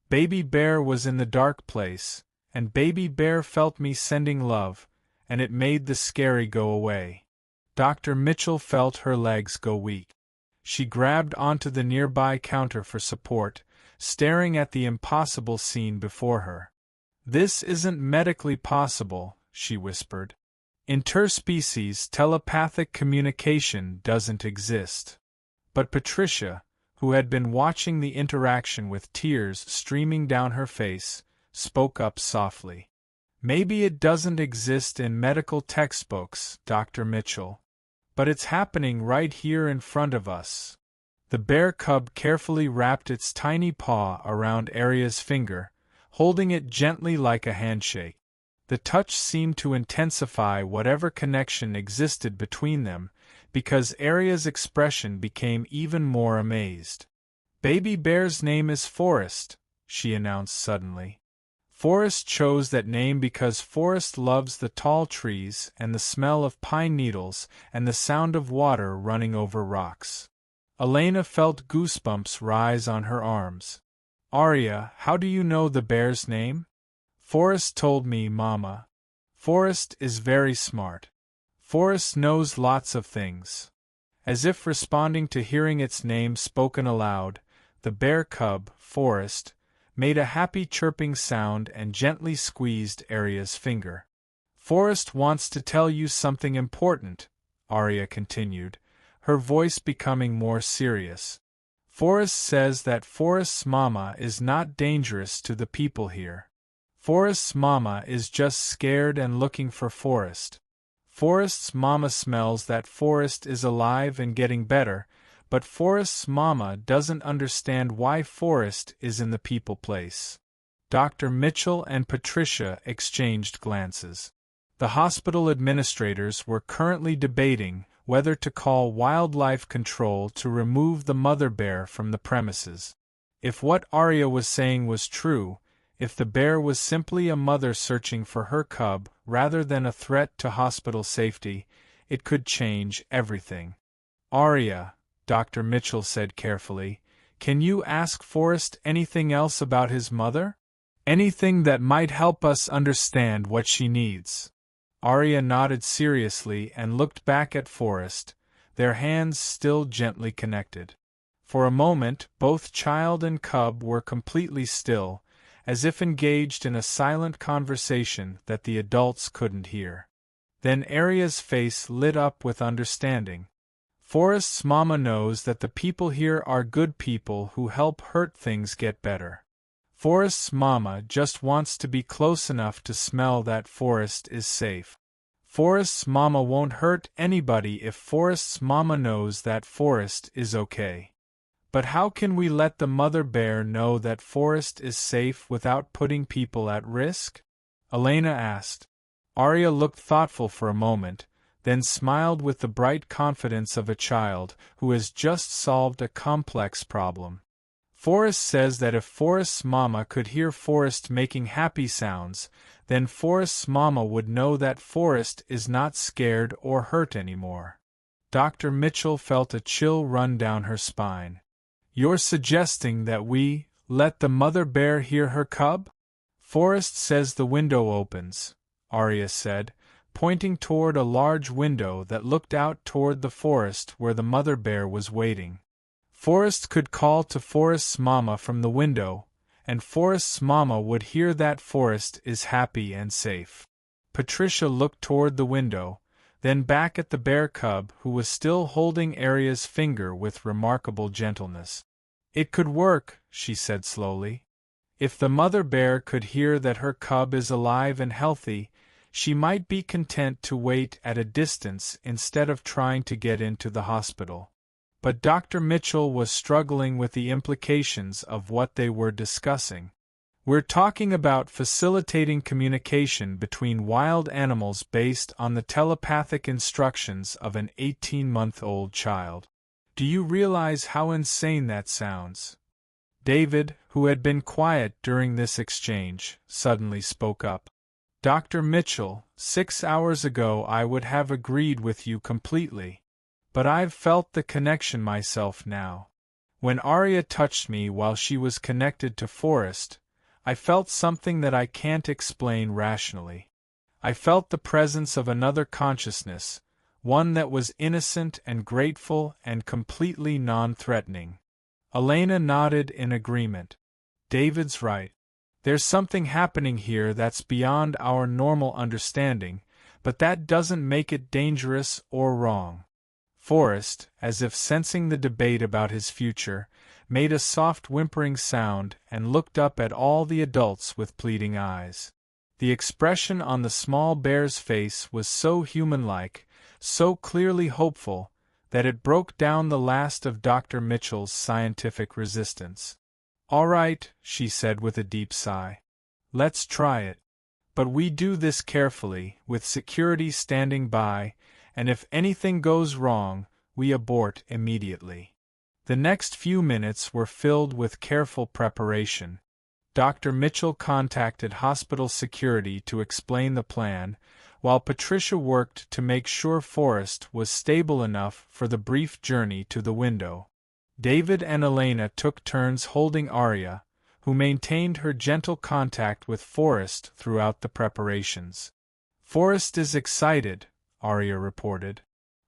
Baby Bear was in the dark place, and Baby Bear felt me sending love, and it made the scary go away." Dr. Mitchell felt her legs go weak. She grabbed onto the nearby counter for support, staring at the impossible scene before her. "This isn't medically possible," she whispered. "Interspecies telepathic communication doesn't exist." But Patricia, who had been watching the interaction with tears streaming down her face, spoke up softly. "Maybe it doesn't exist in medical textbooks, Dr. Mitchell. But it's happening right here in front of us." The bear cub carefully wrapped its tiny paw around Arya's finger, holding it gently like a handshake. The touch seemed to intensify whatever connection existed between them, because Arya's expression became even more amazed. "Baby Bear's name is Forest," she announced suddenly. Forest chose that name because Forest loves the tall trees and the smell of pine needles and the sound of water running over rocks. Elena felt goosebumps rise on her arms. "Arya, how do you know the bear's name?" "Forest told me, Mama. Forest is very smart. Forest knows lots of things." As if responding to hearing its name spoken aloud, the bear cub, Forest, made a happy chirping sound and gently squeezed Arya's finger. "Forest wants to tell you something important," Arya continued, her voice becoming more serious. "Forest says that Forest's mama is not dangerous to the people here. Forest's mama is just scared and looking for Forest. Forest's mama smells that Forest is alive and getting better, but Forest's mama doesn't understand why Forest is in the people place." Dr. Mitchell and Patricia exchanged glances. The hospital administrators were currently debating whether to call wildlife control to remove the mother bear from the premises. If what Arya was saying was true, If the bear was simply a mother searching for her cub rather than a threat to hospital safety, it could change everything. Arya, Dr. Mitchell said carefully, can you ask Forrest anything else about his mother? Anything that might help us understand what she needs? Arya nodded seriously and looked back at Forrest, their hands still gently connected. For a moment, both child and cub were completely still, as if engaged in a silent conversation that the adults couldn't hear. Then Arya's face lit up with understanding. Forrest's mama knows that the people here are good people who help hurt things get better. Forrest's mama just wants to be close enough to smell that Forrest is safe. Forrest's mama won't hurt anybody if Forrest's mama knows that Forrest is okay. But how can we let the mother bear know that Forrest is safe without putting people at risk? Elena asked. Arya looked thoughtful for a moment, then smiled with the bright confidence of a child who has just solved a complex problem. Forrest says that if Forrest's mama could hear Forrest making happy sounds, then Forrest's mama would know that Forrest is not scared or hurt anymore. Dr. Mitchell felt a chill run down her spine. You're suggesting that we let the mother bear hear her cub? Forrest says the window opens, Arya said, pointing toward a large window that looked out toward the forest where the mother bear was waiting. Forrest could call to Forrest's mama from the window, and Forrest's mama would hear that Forrest is happy and safe. Patricia looked toward the window, then back at the bear cub who was still holding Arya's finger with remarkable gentleness. It could work, she said slowly. If the mother bear could hear that her cub is alive and healthy, she might be content to wait at a distance instead of trying to get into the hospital. But Dr. Mitchell was struggling with the implications of what they were discussing. We're talking about facilitating communication between wild animals based on the telepathic instructions of an 18-month-old child. Do you realize how insane that sounds? David, who had been quiet during this exchange, suddenly spoke up. Dr. Mitchell, 6 hours ago I would have agreed with you completely. But I've felt the connection myself now. When Arya touched me while she was connected to Forrest, I felt something that I can't explain rationally. I felt the presence of another consciousness, one that was innocent and grateful and completely non-threatening. Elena nodded in agreement. David's right. There's something happening here that's beyond our normal understanding, but that doesn't make it dangerous or wrong. Forrest, as if sensing the debate about his future, made a soft whimpering sound and looked up at all the adults with pleading eyes. The expression on the small bear's face was so human-like, so clearly hopeful, that it broke down the last of Dr. Mitchell's scientific resistance. All right, she said with a deep sigh. Let's try it. But we do this carefully, with security standing by, and if anything goes wrong, we abort immediately. The next few minutes were filled with careful preparation. Dr. Mitchell contacted hospital security to explain the plan, while Patricia worked to make sure Forrest was stable enough for the brief journey to the window. David and Elena took turns holding Arya, who maintained her gentle contact with Forrest throughout the preparations. Forrest is excited, Arya reported.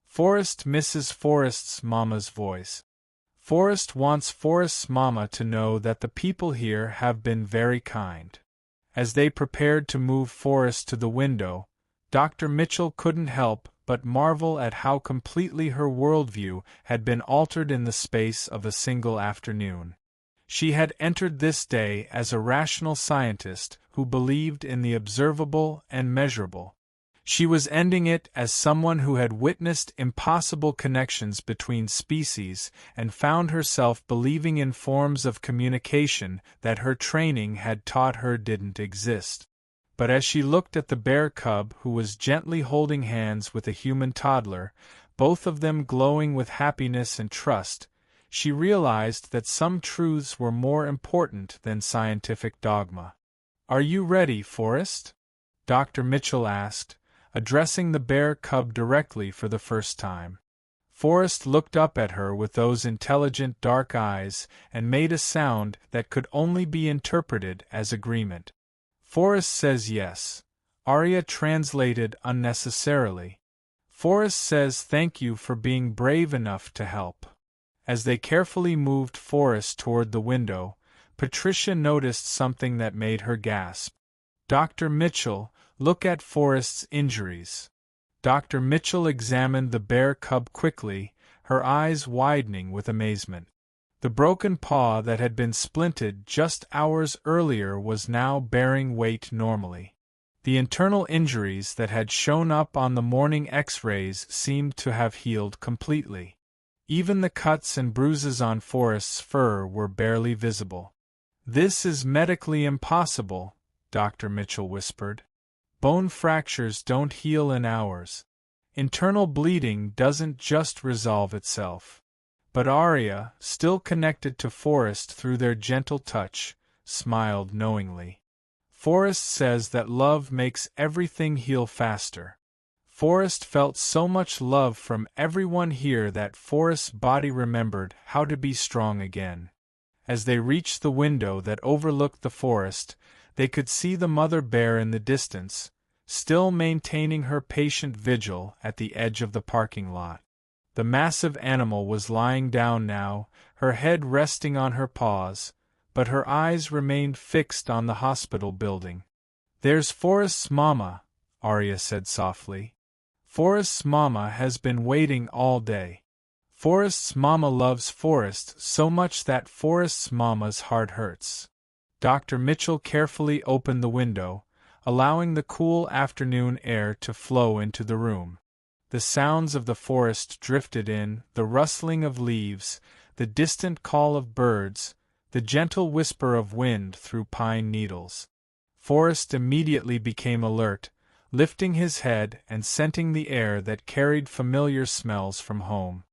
Forrest misses Forrest's mama's voice. Forrest wants Forrest's mama to know that the people here have been very kind. As they prepared to move Forrest to the window, Dr. Mitchell couldn't help but marvel at how completely her worldview had been altered in the space of a single afternoon. She had entered this day as a rational scientist who believed in the observable and measurable. She was ending it as someone who had witnessed impossible connections between species and found herself believing in forms of communication that her training had taught her didn't exist. But as she looked at the bear cub who was gently holding hands with a human toddler, both of them glowing with happiness and trust, she realized that some truths were more important than scientific dogma. Are you ready, Forrest? Dr. Mitchell asked, addressing the bear cub directly for the first time. Forrest looked up at her with those intelligent dark eyes and made a sound that could only be interpreted as agreement. Forrest says yes. Arya translated unnecessarily. Forrest says thank you for being brave enough to help. As they carefully moved Forrest toward the window, Patricia noticed something that made her gasp. Dr. Mitchell, look at Forrest's injuries. Dr. Mitchell examined the bear cub quickly, her eyes widening with amazement. The broken paw that had been splinted just hours earlier was now bearing weight normally. The internal injuries that had shown up on the morning X-rays seemed to have healed completely. Even the cuts and bruises on Forrest's fur were barely visible. "This is medically impossible," Dr. Mitchell whispered. "Bone fractures don't heal in hours. Internal bleeding doesn't just resolve itself." But Arya, still connected to Forrest through their gentle touch, smiled knowingly. "Forrest says that love makes everything heal faster." Forrest felt so much love from everyone here that Forrest's body remembered how to be strong again. As they reached the window that overlooked the forest, they could see the mother bear in the distance, still maintaining her patient vigil at the edge of the parking lot. The massive animal was lying down now, her head resting on her paws, but her eyes remained fixed on the hospital building. "There's Forrest's mama," Arya said softly. "Forrest's mama has been waiting all day. Forrest's mama loves Forrest so much that Forrest's mama's heart hurts." Dr. Mitchell carefully opened the window, allowing the cool afternoon air to flow into the room. The sounds of the forest drifted in, the rustling of leaves, the distant call of birds, the gentle whisper of wind through pine needles. Forrest immediately became alert, lifting his head and scenting the air that carried familiar smells from home.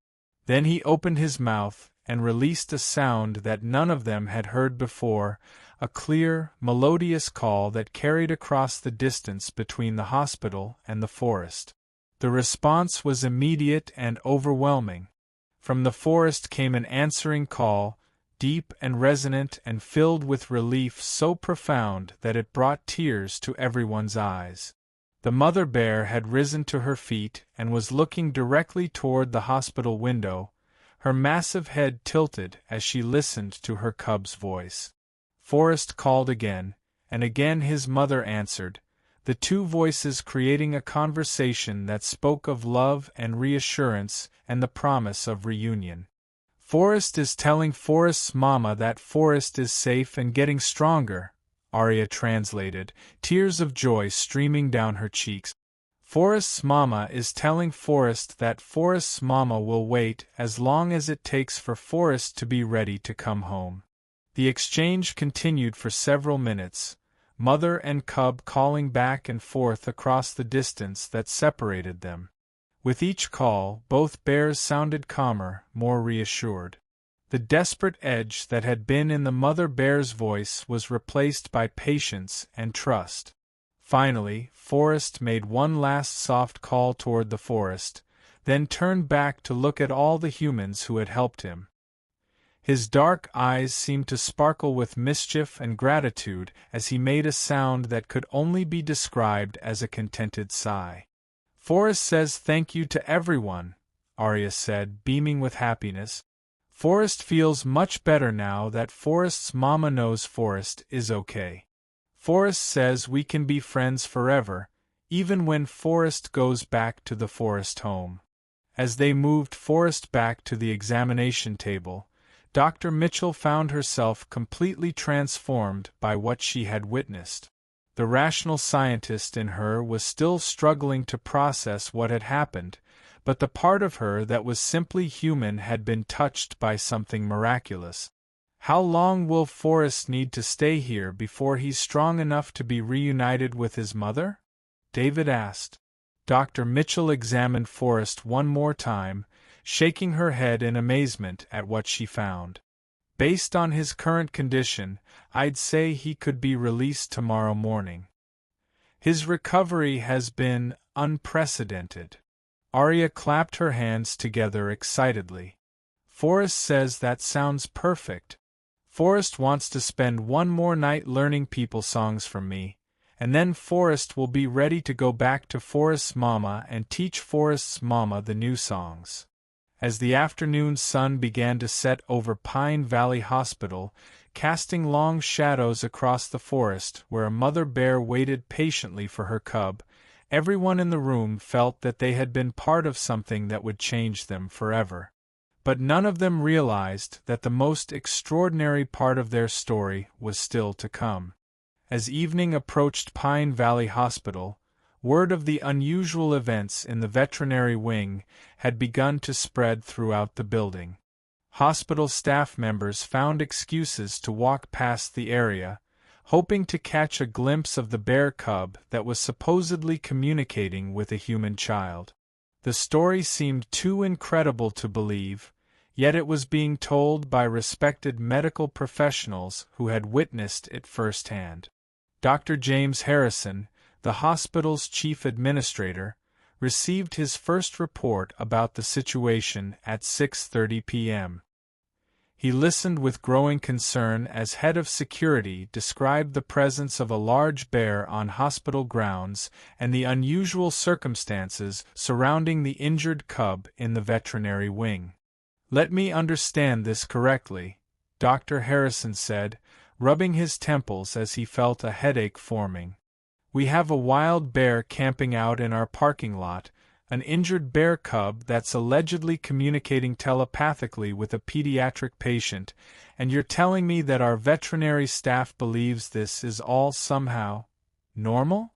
Then he opened his mouth and released a sound that none of them had heard before, a clear, melodious call that carried across the distance between the hospital and the forest. The response was immediate and overwhelming. From the forest came an answering call, deep and resonant and filled with relief so profound that it brought tears to everyone's eyes. The mother bear had risen to her feet and was looking directly toward the hospital window, her massive head tilted as she listened to her cub's voice. Forrest called again, and again his mother answered, the two voices creating a conversation that spoke of love and reassurance and the promise of reunion. "Forrest is telling Forrest's mama that Forrest is safe and getting stronger," Arya translated, tears of joy streaming down her cheeks. "Forrest's mama is telling Forrest that Forrest's mama will wait as long as it takes for Forrest to be ready to come home." The exchange continued for several minutes, mother and cub calling back and forth across the distance that separated them. With each call, both bears sounded calmer, more reassured. The desperate edge that had been in the mother bear's voice was replaced by patience and trust. Finally, Forrest made one last soft call toward the forest, then turned back to look at all the humans who had helped him. His dark eyes seemed to sparkle with mischief and gratitude as he made a sound that could only be described as a contented sigh. "Forrest says thank you to everyone," Arya said, beaming with happiness. "Forrest feels much better now that Forrest's mama knows Forrest is okay. Forrest says we can be friends forever, even when Forrest goes back to the forest home." As they moved Forrest back to the examination table, Dr. Mitchell found herself completely transformed by what she had witnessed. The rational scientist in her was still struggling to process what had happened, but the part of her that was simply human had been touched by something miraculous. "How long will Forrest need to stay here before he's strong enough to be reunited with his mother?" David asked. Dr. Mitchell examined Forrest one more time, shaking her head in amazement at what she found. Based on his current condition, I'd say he could be released tomorrow morning. His recovery has been unprecedented. Arya clapped her hands together excitedly. Forrest says that sounds perfect. Forrest wants to spend one more night learning people songs from me, and then Forrest will be ready to go back to Forrest's mama and teach Forrest's mama the new songs. As the afternoon sun began to set over Pine Valley Hospital, casting long shadows across the forest where a mother bear waited patiently for her cub, everyone in the room felt that they had been part of something that would change them forever. But none of them realized that the most extraordinary part of their story was still to come. As evening approached Pine Valley Hospital, word of the unusual events in the veterinary wing had begun to spread throughout the building. Hospital staff members found excuses to walk past the area, hoping to catch a glimpse of the bear cub that was supposedly communicating with a human child. The story seemed too incredible to believe, yet it was being told by respected medical professionals who had witnessed it firsthand. Dr. James Harrison, the hospital's chief administrator, received his first report about the situation at 6:30 p.m. He listened with growing concern as head of security described the presence of a large bear on hospital grounds and the unusual circumstances surrounding the injured cub in the veterinary wing. "Let me understand this correctly," Dr. Harrison said, rubbing his temples as he felt a headache forming. "We have a wild bear camping out in our parking lot, an injured bear cub that's allegedly communicating telepathically with a pediatric patient, and you're telling me that our veterinary staff believes this is all somehow normal?"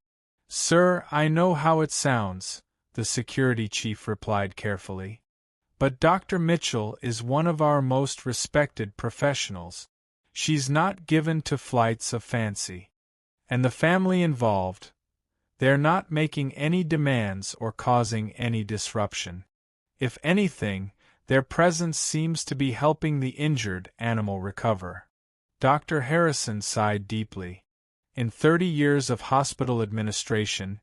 "Sir, I know how it sounds," the security chief replied carefully. "But Dr. Mitchell is one of our most respected professionals. She's not given to flights of fancy. And the family involved, they're not making any demands or causing any disruption. If anything, their presence seems to be helping the injured animal recover." Dr. Harrison sighed deeply. In 30 years of hospital administration,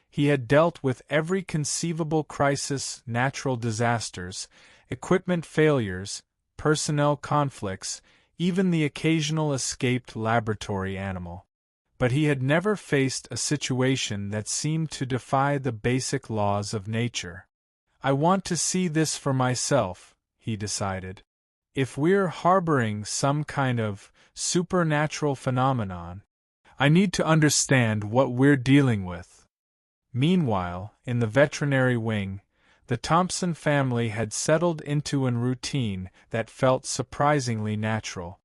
he had dealt with every conceivable crisis, natural disasters, equipment failures, personnel conflicts, even the occasional escaped laboratory animal. But he had never faced a situation that seemed to defy the basic laws of nature. "I want to see this for myself," he decided. "If we're harboring some kind of supernatural phenomenon, I need to understand what we're dealing with." Meanwhile, in the veterinary wing, the Thompson family had settled into a routine that felt surprisingly natural.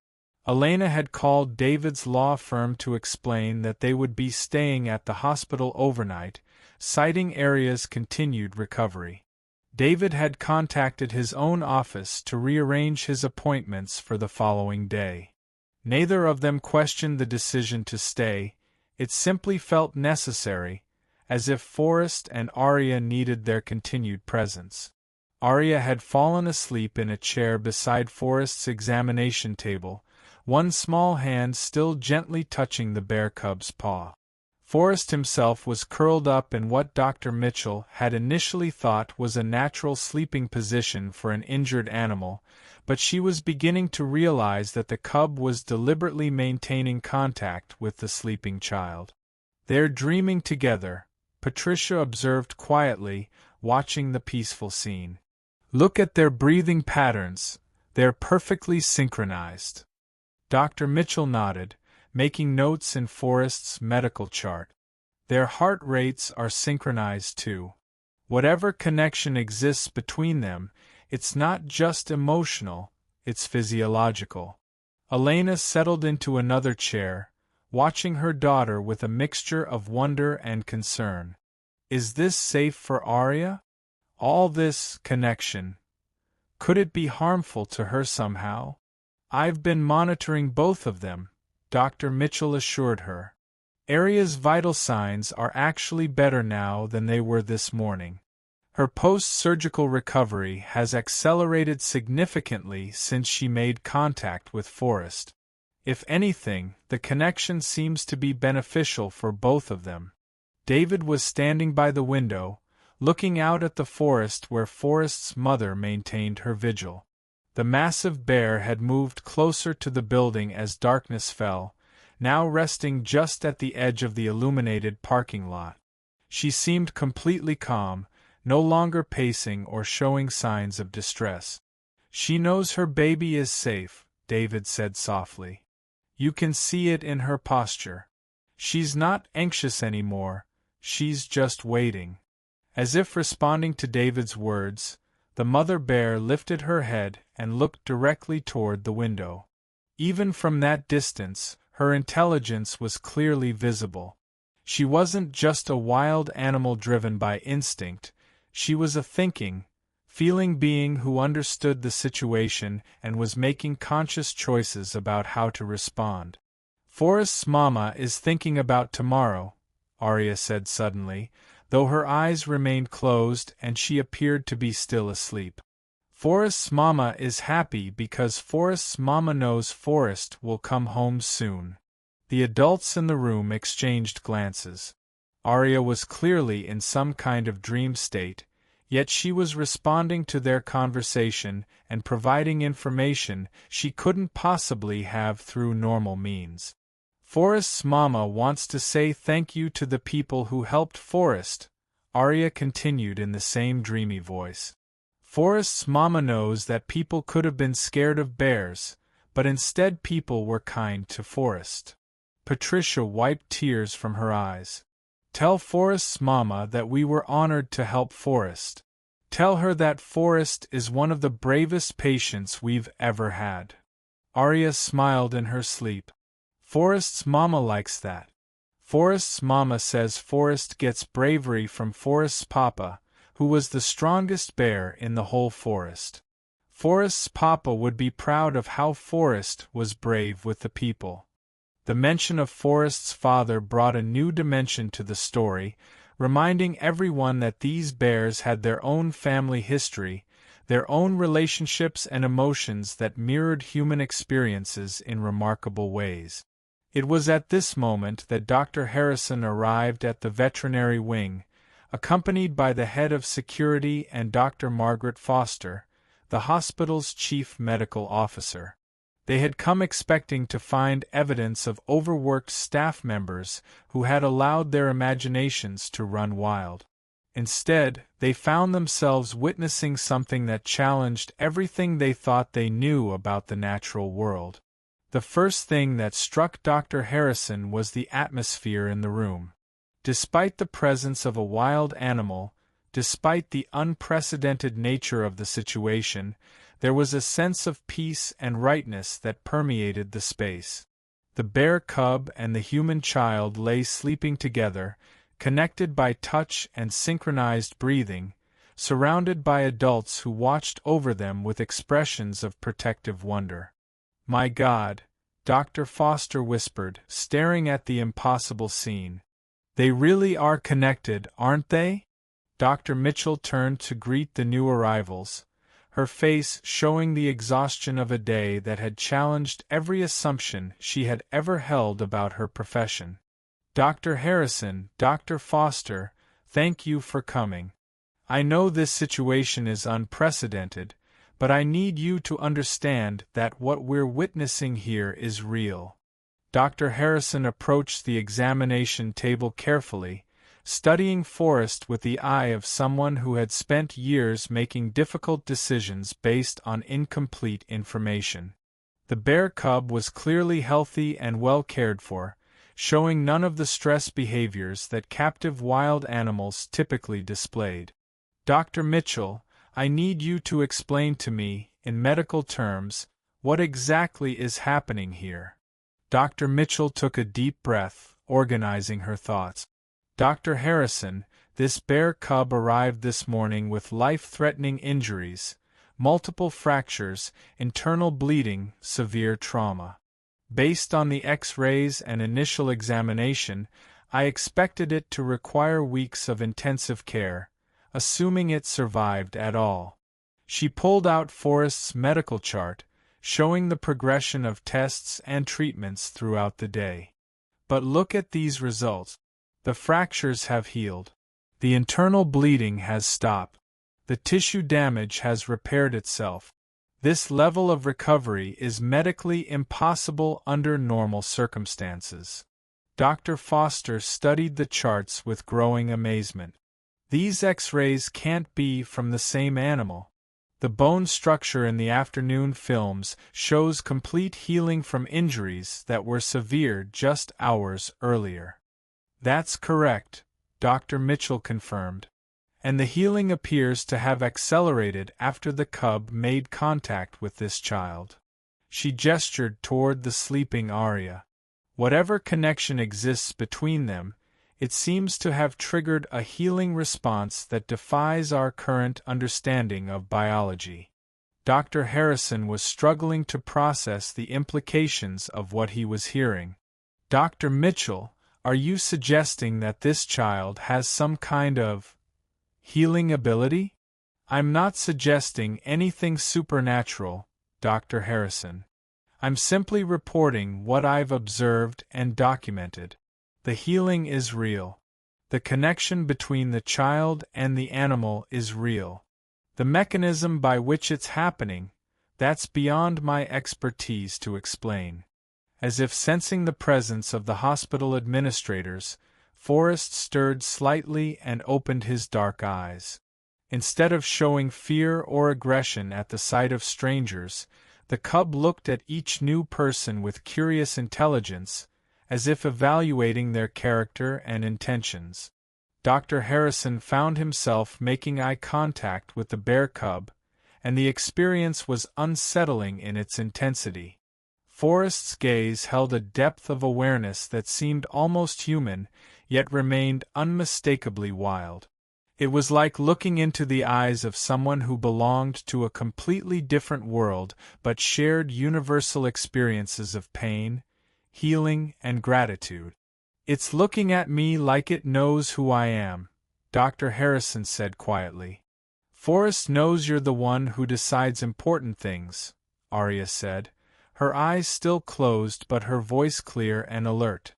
Elena had called David's law firm to explain that they would be staying at the hospital overnight, citing Arya's continued recovery. David had contacted his own office to rearrange his appointments for the following day. Neither of them questioned the decision to stay; it simply felt necessary, as if Forrest and Arya needed their continued presence. Arya had fallen asleep in a chair beside Forrest's examination table, one small hand still gently touching the bear cub's paw. Forrest himself was curled up in what Dr. Mitchell had initially thought was a natural sleeping position for an injured animal, but she was beginning to realize that the cub was deliberately maintaining contact with the sleeping child. "They're dreaming together," Patricia observed quietly, watching the peaceful scene. "Look at their breathing patterns, they're perfectly synchronized." Dr. Mitchell nodded, making notes in Forrest's medical chart. "Their heart rates are synchronized too. Whatever connection exists between them, it's not just emotional, it's physiological." Elena settled into another chair, watching her daughter with a mixture of wonder and concern. "Is this safe for Arya? All this connection. Could it be harmful to her somehow?" "I've been monitoring both of them," Dr. Mitchell assured her. "Arya's vital signs are actually better now than they were this morning. Her post-surgical recovery has accelerated significantly since she made contact with Forrest. If anything, the connection seems to be beneficial for both of them. David was standing by the window, looking out at the forest where Forrest's mother maintained her vigil. The massive bear had moved closer to the building as darkness fell, now resting just at the edge of the illuminated parking lot. She seemed completely calm, no longer pacing or showing signs of distress. "She knows her baby is safe," David said softly. "You can see it in her posture. She's not anxious anymore, she's just waiting." As if responding to David's words, the mother bear lifted her head and looked directly toward the window. Even from that distance, her intelligence was clearly visible. She wasn't just a wild animal driven by instinct, she was a thinking, feeling being who understood the situation and was making conscious choices about how to respond. "Forrest's mama is thinking about tomorrow," Arya said suddenly, though her eyes remained closed and she appeared to be still asleep. "Forrest's mama is happy because Forrest's mama knows Forrest will come home soon." The adults in the room exchanged glances. Arya was clearly in some kind of dream state, yet she was responding to their conversation and providing information she couldn't possibly have through normal means. "Forrest's mama wants to say thank you to the people who helped Forrest," Arya continued in the same dreamy voice. "Forrest's mama knows that people could have been scared of bears, but instead people were kind to Forrest." Patricia wiped tears from her eyes. "Tell Forrest's mama that we were honored to help Forrest. Tell her that Forrest is one of the bravest patients we've ever had." Arya smiled in her sleep. "Forrest's mama likes that. Forrest's mama says Forrest gets bravery from Forrest's papa, who was the strongest bear in the whole forest. Forrest's papa would be proud of how Forrest was brave with the people." The mention of Forrest's father brought a new dimension to the story, reminding everyone that these bears had their own family history, their own relationships and emotions that mirrored human experiences in remarkable ways. It was at this moment that Dr. Harrison arrived at the veterinary wing, accompanied by the head of security and Dr. Margaret Foster, the hospital's chief medical officer. They had come expecting to find evidence of overworked staff members who had allowed their imaginations to run wild. Instead, they found themselves witnessing something that challenged everything they thought they knew about the natural world. The first thing that struck Dr. Harrison was the atmosphere in the room. Despite the presence of a wild animal, despite the unprecedented nature of the situation, there was a sense of peace and rightness that permeated the space. The bear cub and the human child lay sleeping together, connected by touch and synchronized breathing, surrounded by adults who watched over them with expressions of protective wonder. "My God," Dr. Foster whispered, staring at the impossible scene. "They really are connected, aren't they?" Dr. Mitchell turned to greet the new arrivals, her face showing the exhaustion of a day that had challenged every assumption she had ever held about her profession. "Dr. Harrison, Dr. Foster, thank you for coming. I know this situation is unprecedented, but I need you to understand that what we're witnessing here is real." Dr. Harrison approached the examination table carefully, studying Forrest with the eye of someone who had spent years making difficult decisions based on incomplete information. The bear cub was clearly healthy and well cared for, showing none of the stress behaviors that captive wild animals typically displayed. "Dr. Mitchell, I need you to explain to me, in medical terms, what exactly is happening here." Dr. Mitchell took a deep breath, organizing her thoughts. "Dr. Harrison, this bear cub arrived this morning with life-threatening injuries, multiple fractures, internal bleeding, severe trauma. Based on the X-rays and initial examination, I expected it to require weeks of intensive care, assuming it survived at all. She pulled out Forrest's medical chart, showing the progression of tests and treatments throughout the day. But look at these results. The fractures have healed. The internal bleeding has stopped. The tissue damage has repaired itself. This level of recovery is medically impossible under normal circumstances. Dr. Foster studied the charts with growing amazement. These X-rays can't be from the same animal. The bone structure in the afternoon films shows complete healing from injuries that were severe just hours earlier. That's correct, Dr. Mitchell confirmed. And the healing appears to have accelerated after the cub made contact with this child. She gestured toward the sleeping Arya. Whatever connection exists between them, it seems to have triggered a healing response that defies our current understanding of biology. Dr. Harrison was struggling to process the implications of what he was hearing. Dr. Mitchell, are you suggesting that this child has some kind of healing ability? I'm not suggesting anything supernatural, Dr. Harrison. I'm simply reporting what I've observed and documented. The healing is real. The connection between the child and the animal is real. The mechanism by which it's happening, that's beyond my expertise to explain. As if sensing the presence of the hospital administrators, Forrest stirred slightly and opened his dark eyes. Instead of showing fear or aggression at the sight of strangers, the cub looked at each new person with curious intelligence, as if evaluating their character and intentions. Dr. Harrison found himself making eye contact with the bear cub, and the experience was unsettling in its intensity. Forrest's gaze held a depth of awareness that seemed almost human, yet remained unmistakably wild. It was like looking into the eyes of someone who belonged to a completely different world but shared universal experiences of pain, healing, and gratitude. It's looking at me like it knows who I am, Dr. Harrison said quietly. Forrest knows you're the one who decides important things, Arya said, her eyes still closed but her voice clear and alert.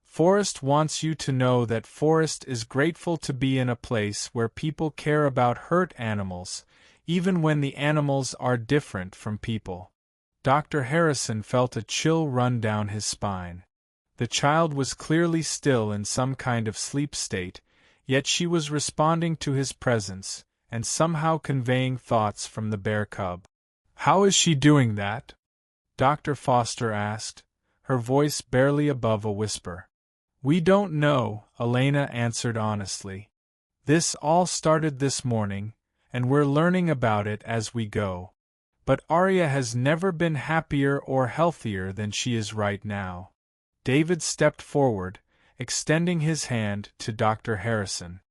Forrest wants you to know that Forrest is grateful to be in a place where people care about hurt animals, even when the animals are different from people. Dr. Harrison felt a chill run down his spine. The child was clearly still in some kind of sleep state, yet she was responding to his presence, and somehow conveying thoughts from the bear cub. "How is she doing that?" Dr. Foster asked, her voice barely above a whisper. "We don't know," Elena answered honestly. "This all started this morning, and we're learning about it as we go. But Arya has never been happier or healthier than she is right now." David stepped forward, extending his hand to Dr. Harrison.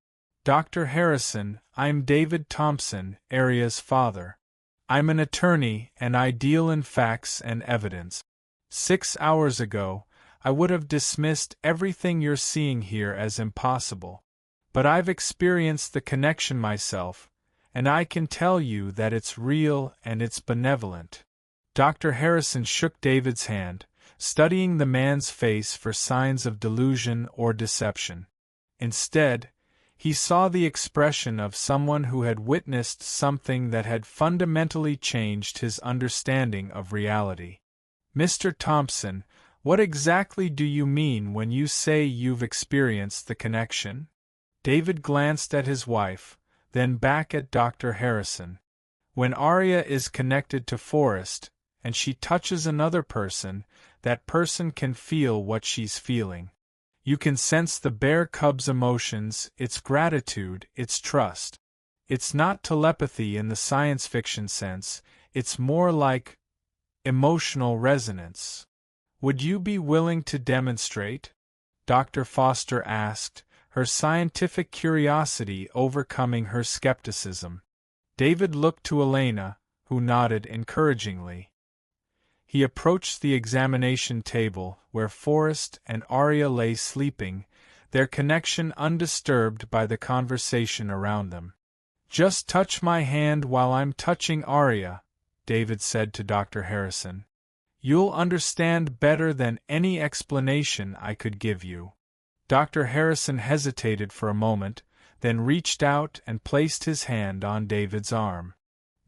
"Dr. Harrison, I'm David Thompson, Arya's father. I'm an attorney and I deal in facts and evidence. 6 hours ago, I would have dismissed everything you're seeing here as impossible. But I've experienced the connection myself, and I can tell you that it's real and it's benevolent." Dr. Harrison shook David's hand, studying the man's face for signs of delusion or deception. Instead, he saw the expression of someone who had witnessed something that had fundamentally changed his understanding of reality. "Mr. Thompson, what exactly do you mean when you say you've experienced the connection?" David glanced at his wife, then back at Dr. Harrison. "When Arya is connected to Forrest, and she touches another person, that person can feel what she's feeling. You can sense the bear cub's emotions, its gratitude, its trust. It's not telepathy in the science fiction sense, it's more like emotional resonance. Would you be willing to demonstrate?" Dr. Foster asked, her scientific curiosity overcoming her skepticism. David looked to Elena, who nodded encouragingly. He approached the examination table where Forrest and Arya lay sleeping, their connection undisturbed by the conversation around them. Just touch my hand while I'm touching Arya, David said to Dr. Harrison. You'll understand better than any explanation I could give you. Dr. Harrison hesitated for a moment, then reached out and placed his hand on David's arm.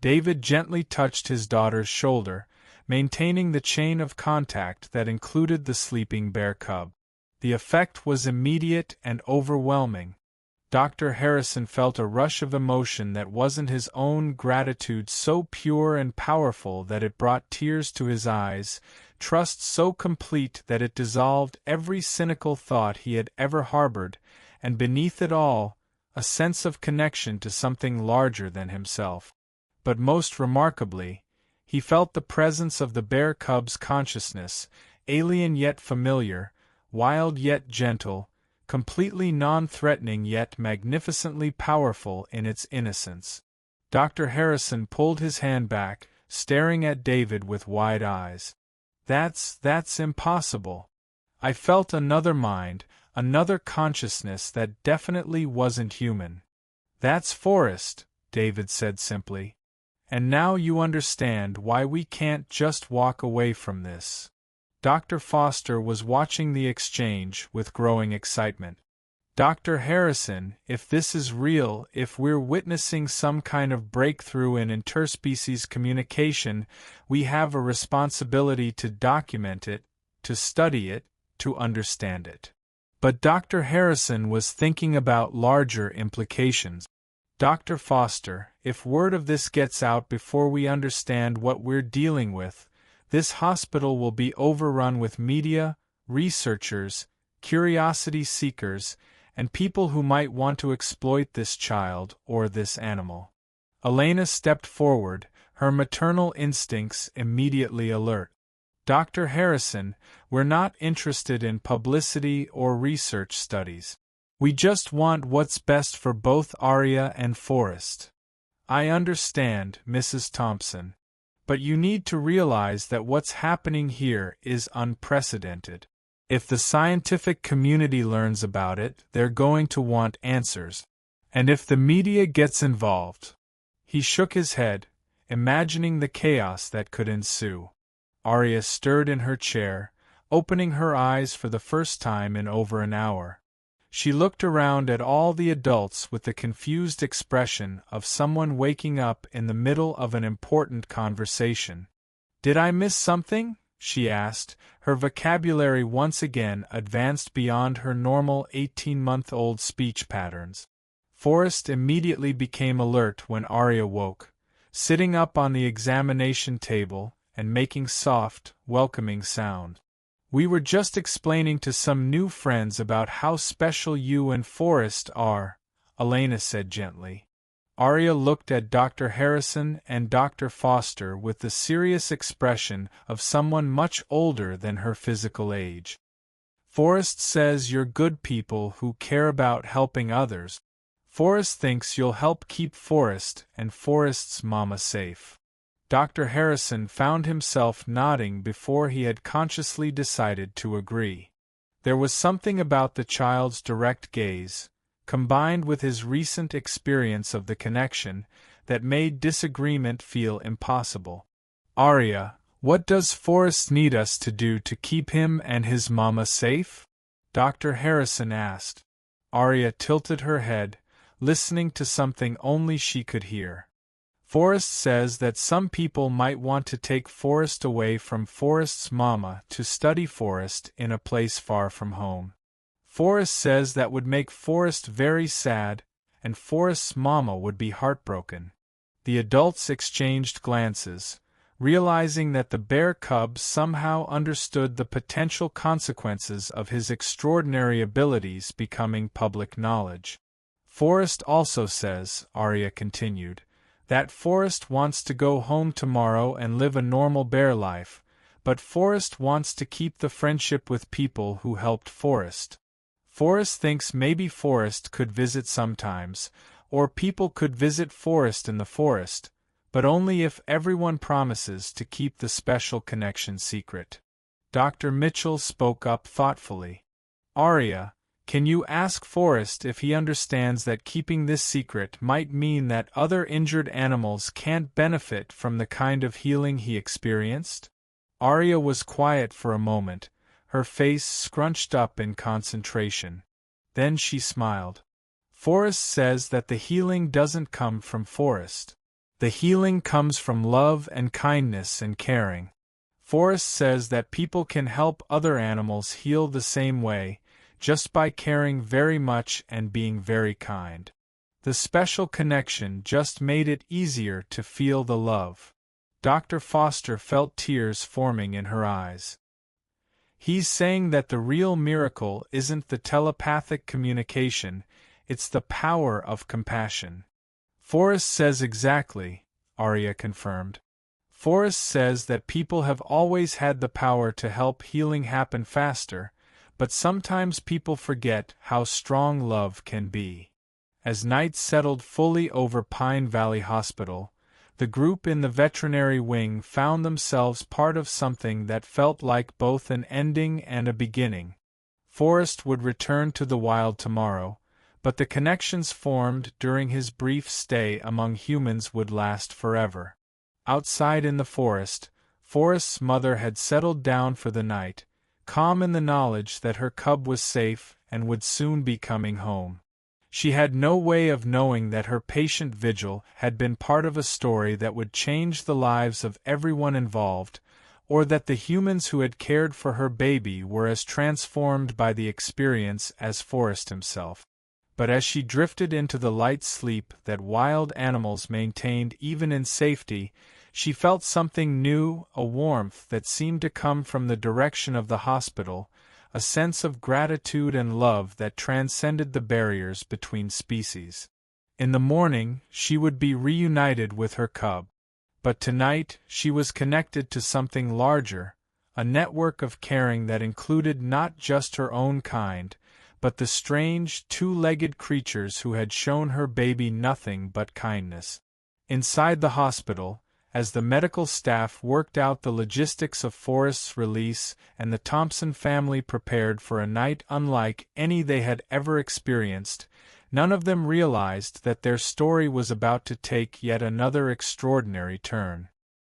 David gently touched his daughter's shoulder, maintaining the chain of contact that included the sleeping bear cub. The effect was immediate and overwhelming. Dr. Harrison felt a rush of emotion that wasn't his own, gratitude so pure and powerful that it brought tears to his eyes, trust so complete that it dissolved every cynical thought he had ever harbored, and beneath it all, a sense of connection to something larger than himself. But most remarkably, he felt the presence of the bear cub's consciousness, alien yet familiar, wild yet gentle, completely non-threatening yet magnificently powerful in its innocence. Dr. Harrison pulled his hand back, staring at David with wide eyes. That's impossible. I felt another mind, another consciousness that definitely wasn't human. That's Forrest, David said simply. And now you understand why we can't just walk away from this. Dr. Foster was watching the exchange with growing excitement. Dr. Harrison, if this is real, if we're witnessing some kind of breakthrough in interspecies communication, we have a responsibility to document it, to study it, to understand it. But Dr. Harrison was thinking about larger implications. Dr. Foster, if word of this gets out before we understand what we're dealing with, this hospital will be overrun with media, researchers, curiosity seekers, and people who might want to exploit this child or this animal. Elena stepped forward, her maternal instincts immediately alert. Dr. Harrison, we're not interested in publicity or research studies. We just want what's best for both Arya and Forrest. I understand, Mrs. Thompson. But you need to realize that what's happening here is unprecedented. If the scientific community learns about it, they're going to want answers. And if the media gets involved. He shook his head, imagining the chaos that could ensue. Arya stirred in her chair, opening her eyes for the first time in over an hour. She looked around at all the adults with the confused expression of someone waking up in the middle of an important conversation. Did I miss something? She asked, her vocabulary once again advanced beyond her normal 18-month-old speech patterns. Forrest immediately became alert when Arya woke, sitting up on the examination table and making soft, welcoming sound. We were just explaining to some new friends about how special you and Forrest are, Elena said gently. Arya looked at Dr. Harrison and Dr. Foster with the serious expression of someone much older than her physical age. Forrest says you're good people who care about helping others. Forrest thinks you'll help keep Forrest and Forrest's mama safe. Dr. Harrison found himself nodding before he had consciously decided to agree. There was something about the child's direct gaze, combined with his recent experience of the connection, that made disagreement feel impossible. Arya, what does Forrest need us to do to keep him and his mama safe? Dr. Harrison asked. Arya tilted her head, listening to something only she could hear. Forrest says that some people might want to take Forrest away from Forrest's mama to study Forrest in a place far from home. Forrest says that would make Forrest very sad, and Forrest's mama would be heartbroken. The adults exchanged glances, realizing that the bear cub somehow understood the potential consequences of his extraordinary abilities becoming public knowledge. Forrest also says, Arya continued, that Forrest wants to go home tomorrow and live a normal bear life, but Forrest wants to keep the friendship with people who helped Forrest. Forrest thinks maybe Forrest could visit sometimes, or people could visit Forrest in the forest, but only if everyone promises to keep the special connection secret. Dr. Mitchell spoke up thoughtfully. Arya, Can you ask Forrest if he understands that keeping this secret might mean that other injured animals can't benefit from the kind of healing he experienced? Arya was quiet for a moment, her face scrunched up in concentration. Then she smiled. Forrest says that the healing doesn't come from Forrest. The healing comes from love and kindness and caring. Forrest says that people can help other animals heal the same way, just by caring very much and being very kind. The special connection just made it easier to feel the love. Dr. Foster felt tears forming in her eyes. He's saying that the real miracle isn't the telepathic communication, it's the power of compassion. Forrest says exactly, Arya confirmed. Forrest says that people have always had the power to help healing happen faster, but sometimes people forget how strong love can be. As night settled fully over Pine Valley Hospital, the group in the veterinary wing found themselves part of something that felt like both an ending and a beginning. Forrest would return to the wild tomorrow, but the connections formed during his brief stay among humans would last forever. Outside in the forest, Forrest's mother had settled down for the night, calm in the knowledge that her cub was safe and would soon be coming home. She had no way of knowing that her patient vigil had been part of a story that would change the lives of everyone involved, or that the humans who had cared for her baby were as transformed by the experience as Forrest himself. But as she drifted into the light sleep that wild animals maintained even in safety, she felt something new, a warmth that seemed to come from the direction of the hospital, a sense of gratitude and love that transcended the barriers between species. In the morning, she would be reunited with her cub. But tonight, she was connected to something larger, a network of caring that included not just her own kind, but the strange, two-legged creatures who had shown her baby nothing but kindness. Inside the hospital, as the medical staff worked out the logistics of Forrest's release and the Thompson family prepared for a night unlike any they had ever experienced, none of them realized that their story was about to take yet another extraordinary turn.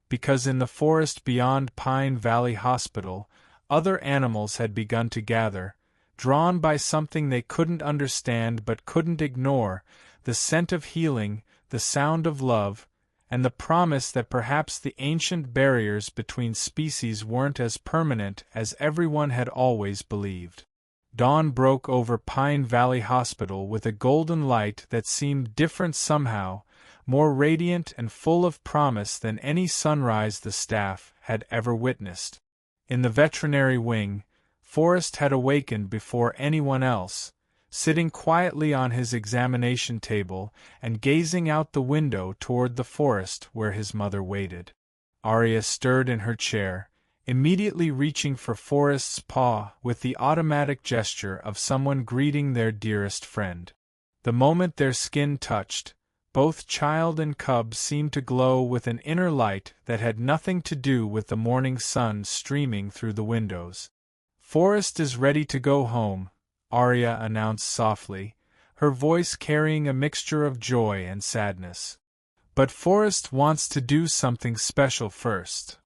Because in the forest beyond Pine Valley Hospital, other animals had begun to gather, drawn by something they couldn't understand but couldn't ignore, the scent of healing, the sound of love, and the promise that perhaps the ancient barriers between species weren't as permanent as everyone had always believed. Dawn broke over Pine Valley Hospital with a golden light that seemed different somehow, more radiant and full of promise than any sunrise the staff had ever witnessed. In the veterinary wing, Forrest had awakened before anyone else, sitting quietly on his examination table and gazing out the window toward the forest where his mother waited. Arya stirred in her chair, immediately reaching for Forrest's paw with the automatic gesture of someone greeting their dearest friend. The moment their skin touched, both child and cub seemed to glow with an inner light that had nothing to do with the morning sun streaming through the windows. "Forrest is ready to go home," Arya announced softly, her voice carrying a mixture of joy and sadness. "But Forrest wants to do something special first."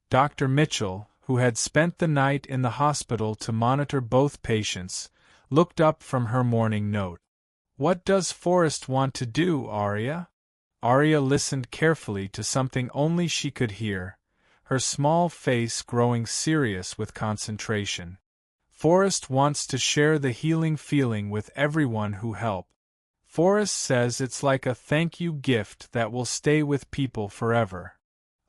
Dr. Mitchell, who had spent the night in the hospital to monitor both patients, looked up from her morning note. "What does Forrest want to do, Arya?" Arya listened carefully to something only she could hear, her small face growing serious with concentration. "Forrest wants to share the healing feeling with everyone who helped. Forrest says it's like a thank you gift that will stay with people forever."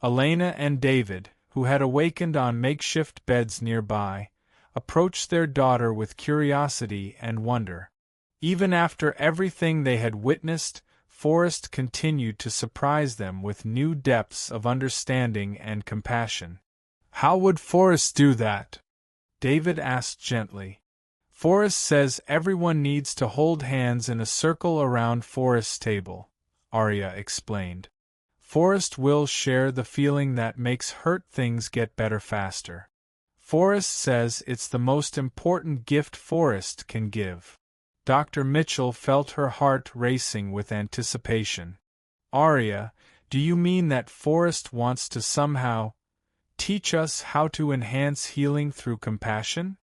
Elena and David, who had awakened on makeshift beds nearby, approached their daughter with curiosity and wonder. Even after everything they had witnessed, Forrest continued to surprise them with new depths of understanding and compassion. "How would Forrest do that?" David asked gently. "Forrest says everyone needs to hold hands in a circle around Forrest's table," Arya explained. "Forrest will share the feeling that makes hurt things get better faster." Forrest says it's the most important gift Forrest can give. Dr. Mitchell felt her heart racing with anticipation. Arya, do you mean that Forrest wants to somehow teach us how to enhance healing through compassion?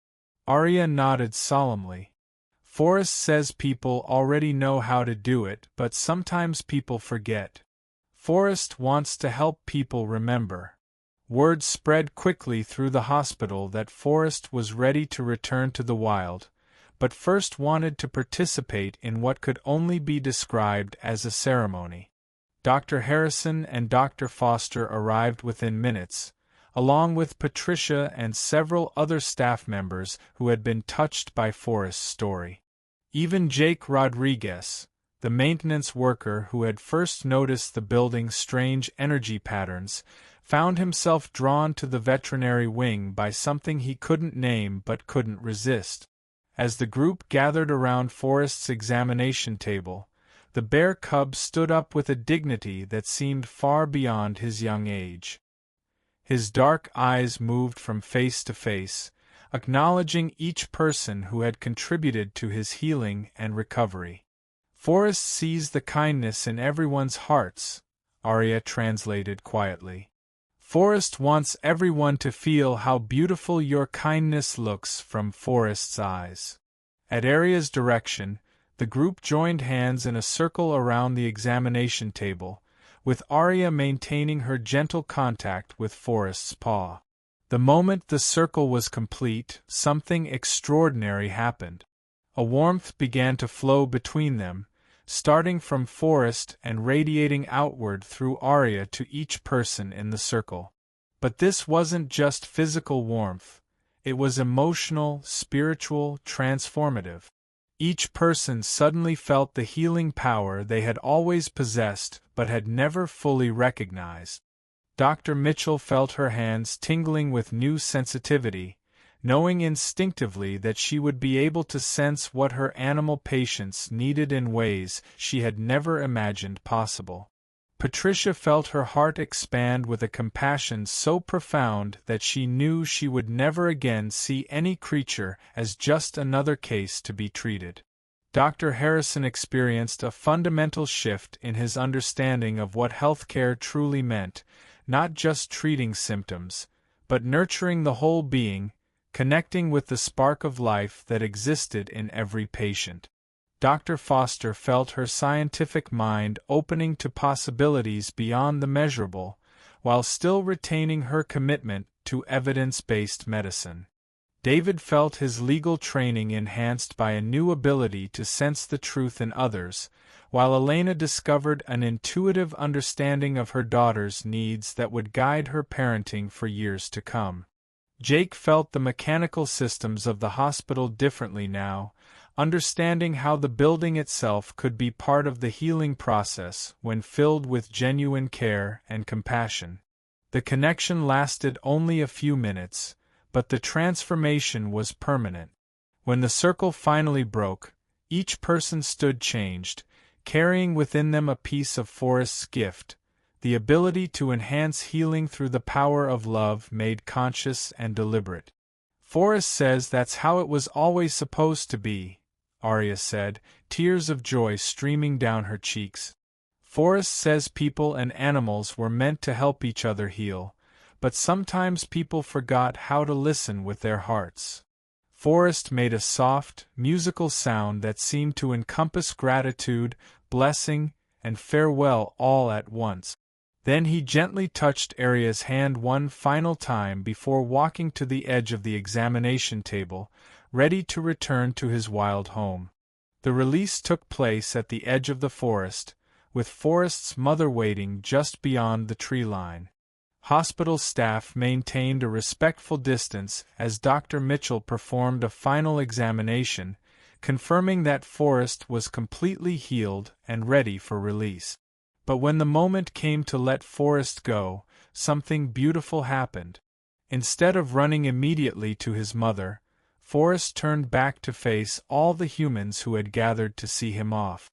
Arya nodded solemnly. Forrest says people already know how to do it, but sometimes people forget. Forrest wants to help people remember. Word spread quickly through the hospital that Forrest was ready to return to the wild, but first wanted to participate in what could only be described as a ceremony. Dr. Harrison and Dr. Foster arrived within minutes, along with Patricia and several other staff members who had been touched by Forrest's story. Even Jake Rodriguez, the maintenance worker who had first noticed the building's strange energy patterns, found himself drawn to the veterinary wing by something he couldn't name but couldn't resist. As the group gathered around Forrest's examination table, the bear cub stood up with a dignity that seemed far beyond his young age. His dark eyes moved from face to face, acknowledging each person who had contributed to his healing and recovery. Forrest sees the kindness in everyone's hearts, Arya translated quietly. Forrest wants everyone to feel how beautiful your kindness looks from Forrest's eyes. At Arya's direction, the group joined hands in a circle around the examination table, with Arya maintaining her gentle contact with Forrest's paw. The moment the circle was complete, something extraordinary happened. A warmth began to flow between them, starting from Forrest and radiating outward through Arya to each person in the circle. But this wasn't just physical warmth, it was emotional, spiritual, transformative. Each person suddenly felt the healing power they had always possessed but had never fully recognized. Dr. Mitchell felt her hands tingling with new sensitivity, knowing instinctively that she would be able to sense what her animal patients needed in ways she had never imagined possible. Patricia felt her heart expand with a compassion so profound that she knew she would never again see any creature as just another case to be treated. Dr. Harrison experienced a fundamental shift in his understanding of what healthcare truly meant, not just treating symptoms, but nurturing the whole being, connecting with the spark of life that existed in every patient. Dr. Foster felt her scientific mind opening to possibilities beyond the measurable, while still retaining her commitment to evidence-based medicine. David felt his legal training enhanced by a new ability to sense the truth in others, while Elena discovered an intuitive understanding of her daughter's needs that would guide her parenting for years to come. Jake felt the mechanical systems of the hospital differently now, understanding how the building itself could be part of the healing process when filled with genuine care and compassion. The connection lasted only a few minutes, but the transformation was permanent. When the circle finally broke, each person stood changed, carrying within them a piece of Forrest's gift, the ability to enhance healing through the power of love made conscious and deliberate. Forrest says that's how it was always supposed to be, Arya said, tears of joy streaming down her cheeks. Forrest says people and animals were meant to help each other heal, but sometimes people forgot how to listen with their hearts. Forrest made a soft, musical sound that seemed to encompass gratitude, blessing, and farewell all at once. Then he gently touched Arya's hand one final time before walking to the edge of the examination table, ready to return to his wild home. The release took place at the edge of the forest, with Forrest's mother waiting just beyond the tree line. Hospital staff maintained a respectful distance as Dr. Mitchell performed a final examination, confirming that Forrest was completely healed and ready for release. But when the moment came to let Forrest go, something beautiful happened. Instead of running immediately to his mother, Forrest turned back to face all the humans who had gathered to see him off.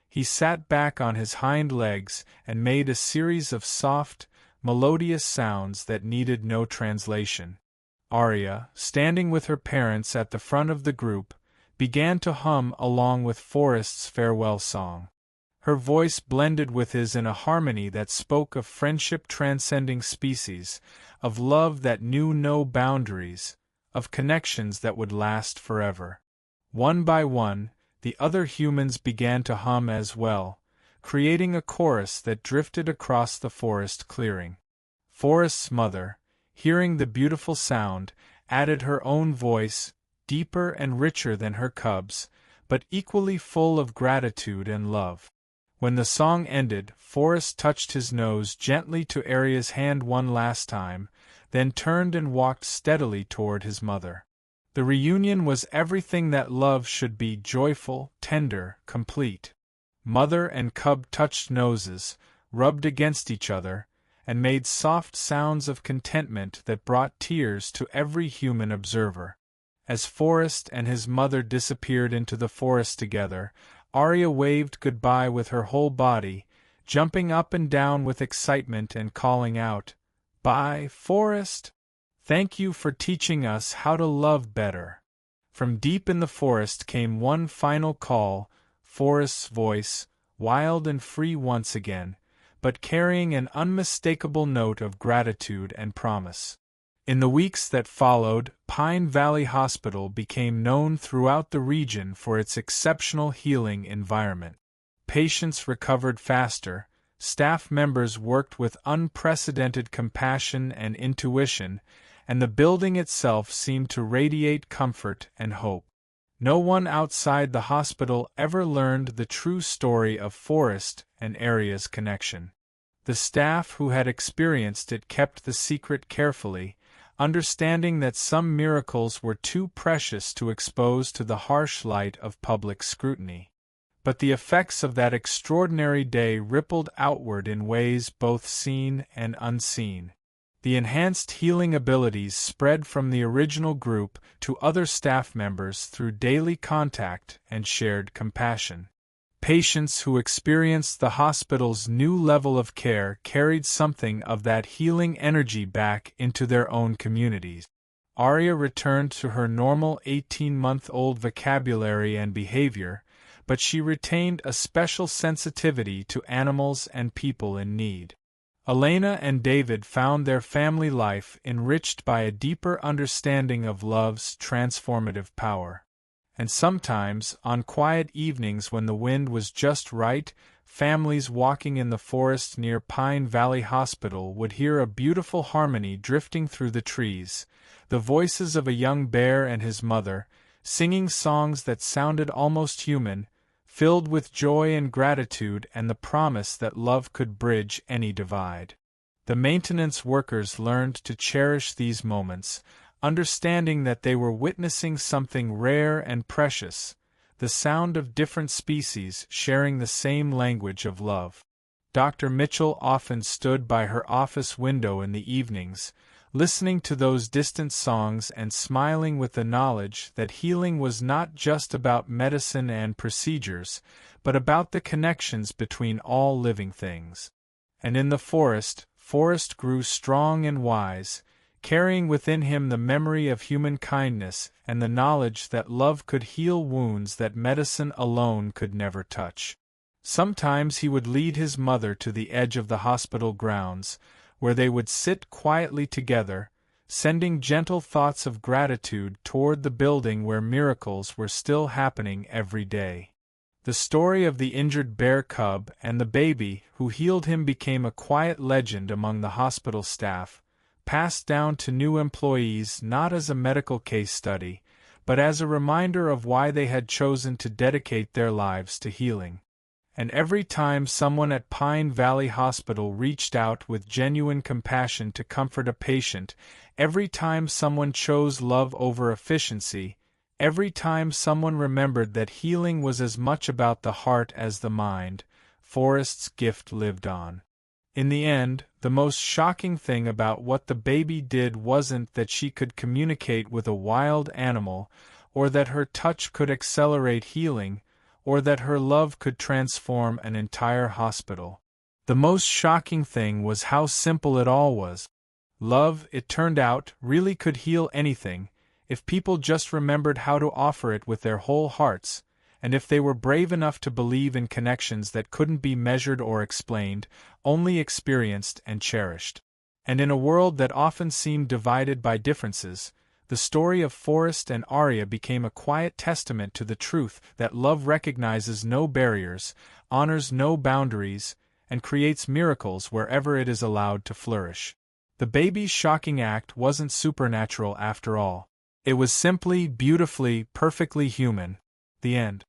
He sat back on his hind legs and made a series of soft, melodious sounds that needed no translation. Arya, standing with her parents at the front of the group, began to hum along with Forrest's farewell song. Her voice blended with his in a harmony that spoke of friendship transcending species, of love that knew no boundaries, of connections that would last forever. One by one, the other humans began to hum as well, creating a chorus that drifted across the forest clearing. Forrest's mother, hearing the beautiful sound, added her own voice, deeper and richer than her cubs, but equally full of gratitude and love. When the song ended, Forrest touched his nose gently to Arya's hand one last time, then turned and walked steadily toward his mother. The reunion was everything that love should be: joyful, tender, complete. Mother and cub touched noses, rubbed against each other, and made soft sounds of contentment that brought tears to every human observer. As Forrest and his mother disappeared into the forest together, Arya waved goodbye with her whole body, jumping up and down with excitement and calling out, "Bye, Forrest! Thank you for teaching us how to love better." From deep in the forest came one final call, Forrest's voice, wild and free once again, but carrying an unmistakable note of gratitude and promise. In the weeks that followed, Pine Valley Hospital became known throughout the region for its exceptional healing environment. Patients recovered faster, staff members worked with unprecedented compassion and intuition, and the building itself seemed to radiate comfort and hope. No one outside the hospital ever learned the true story of Forrest and Arya's connection. The staff who had experienced it kept the secret carefully, understanding that some miracles were too precious to expose to the harsh light of public scrutiny. But the effects of that extraordinary day rippled outward in ways both seen and unseen. The enhanced healing abilities spread from the original group to other staff members through daily contact and shared compassion. Patients who experienced the hospital's new level of care carried something of that healing energy back into their own communities. Arya returned to her normal 18-month-old vocabulary and behavior, but she retained a special sensitivity to animals and people in need. Elena and David found their family life enriched by a deeper understanding of love's transformative power. And sometimes, on quiet evenings when the wind was just right, families walking in the forest near Pine Valley Hospital would hear a beautiful harmony drifting through the trees, the voices of a young bear and his mother, singing songs that sounded almost human, filled with joy and gratitude and the promise that love could bridge any divide. The maintenance workers learned to cherish these moments, understanding that they were witnessing something rare and precious, the sound of different species sharing the same language of love. Dr. Mitchell often stood by her office window in the evenings, listening to those distant songs and smiling with the knowledge that healing was not just about medicine and procedures, but about the connections between all living things. And in the forest, Forrest grew strong and wise, carrying within him the memory of human kindness and the knowledge that love could heal wounds that medicine alone could never touch. Sometimes he would lead his mother to the edge of the hospital grounds, where they would sit quietly together, sending gentle thoughts of gratitude toward the building where miracles were still happening every day. The story of the injured bear cub and the baby who healed him became a quiet legend among the hospital staff, passed down to new employees not as a medical case study, but as a reminder of why they had chosen to dedicate their lives to healing. And every time someone at Pine Valley Hospital reached out with genuine compassion to comfort a patient, every time someone chose love over efficiency, every time someone remembered that healing was as much about the heart as the mind, Forrest's gift lived on. In the end, the most shocking thing about what the baby did wasn't that she could communicate with a wild animal, or that her touch could accelerate healing, or that her love could transform an entire hospital. The most shocking thing was how simple it all was. Love, it turned out, really could heal anything, if people just remembered how to offer it with their whole hearts, and if they were brave enough to believe in connections that couldn't be measured or explained, only experienced and cherished. And in a world that often seemed divided by differences, the story of Forrest and Arya became a quiet testament to the truth that love recognizes no barriers, honors no boundaries, and creates miracles wherever it is allowed to flourish. The baby's shocking act wasn't supernatural after all. It was simply, beautifully, perfectly human. The end.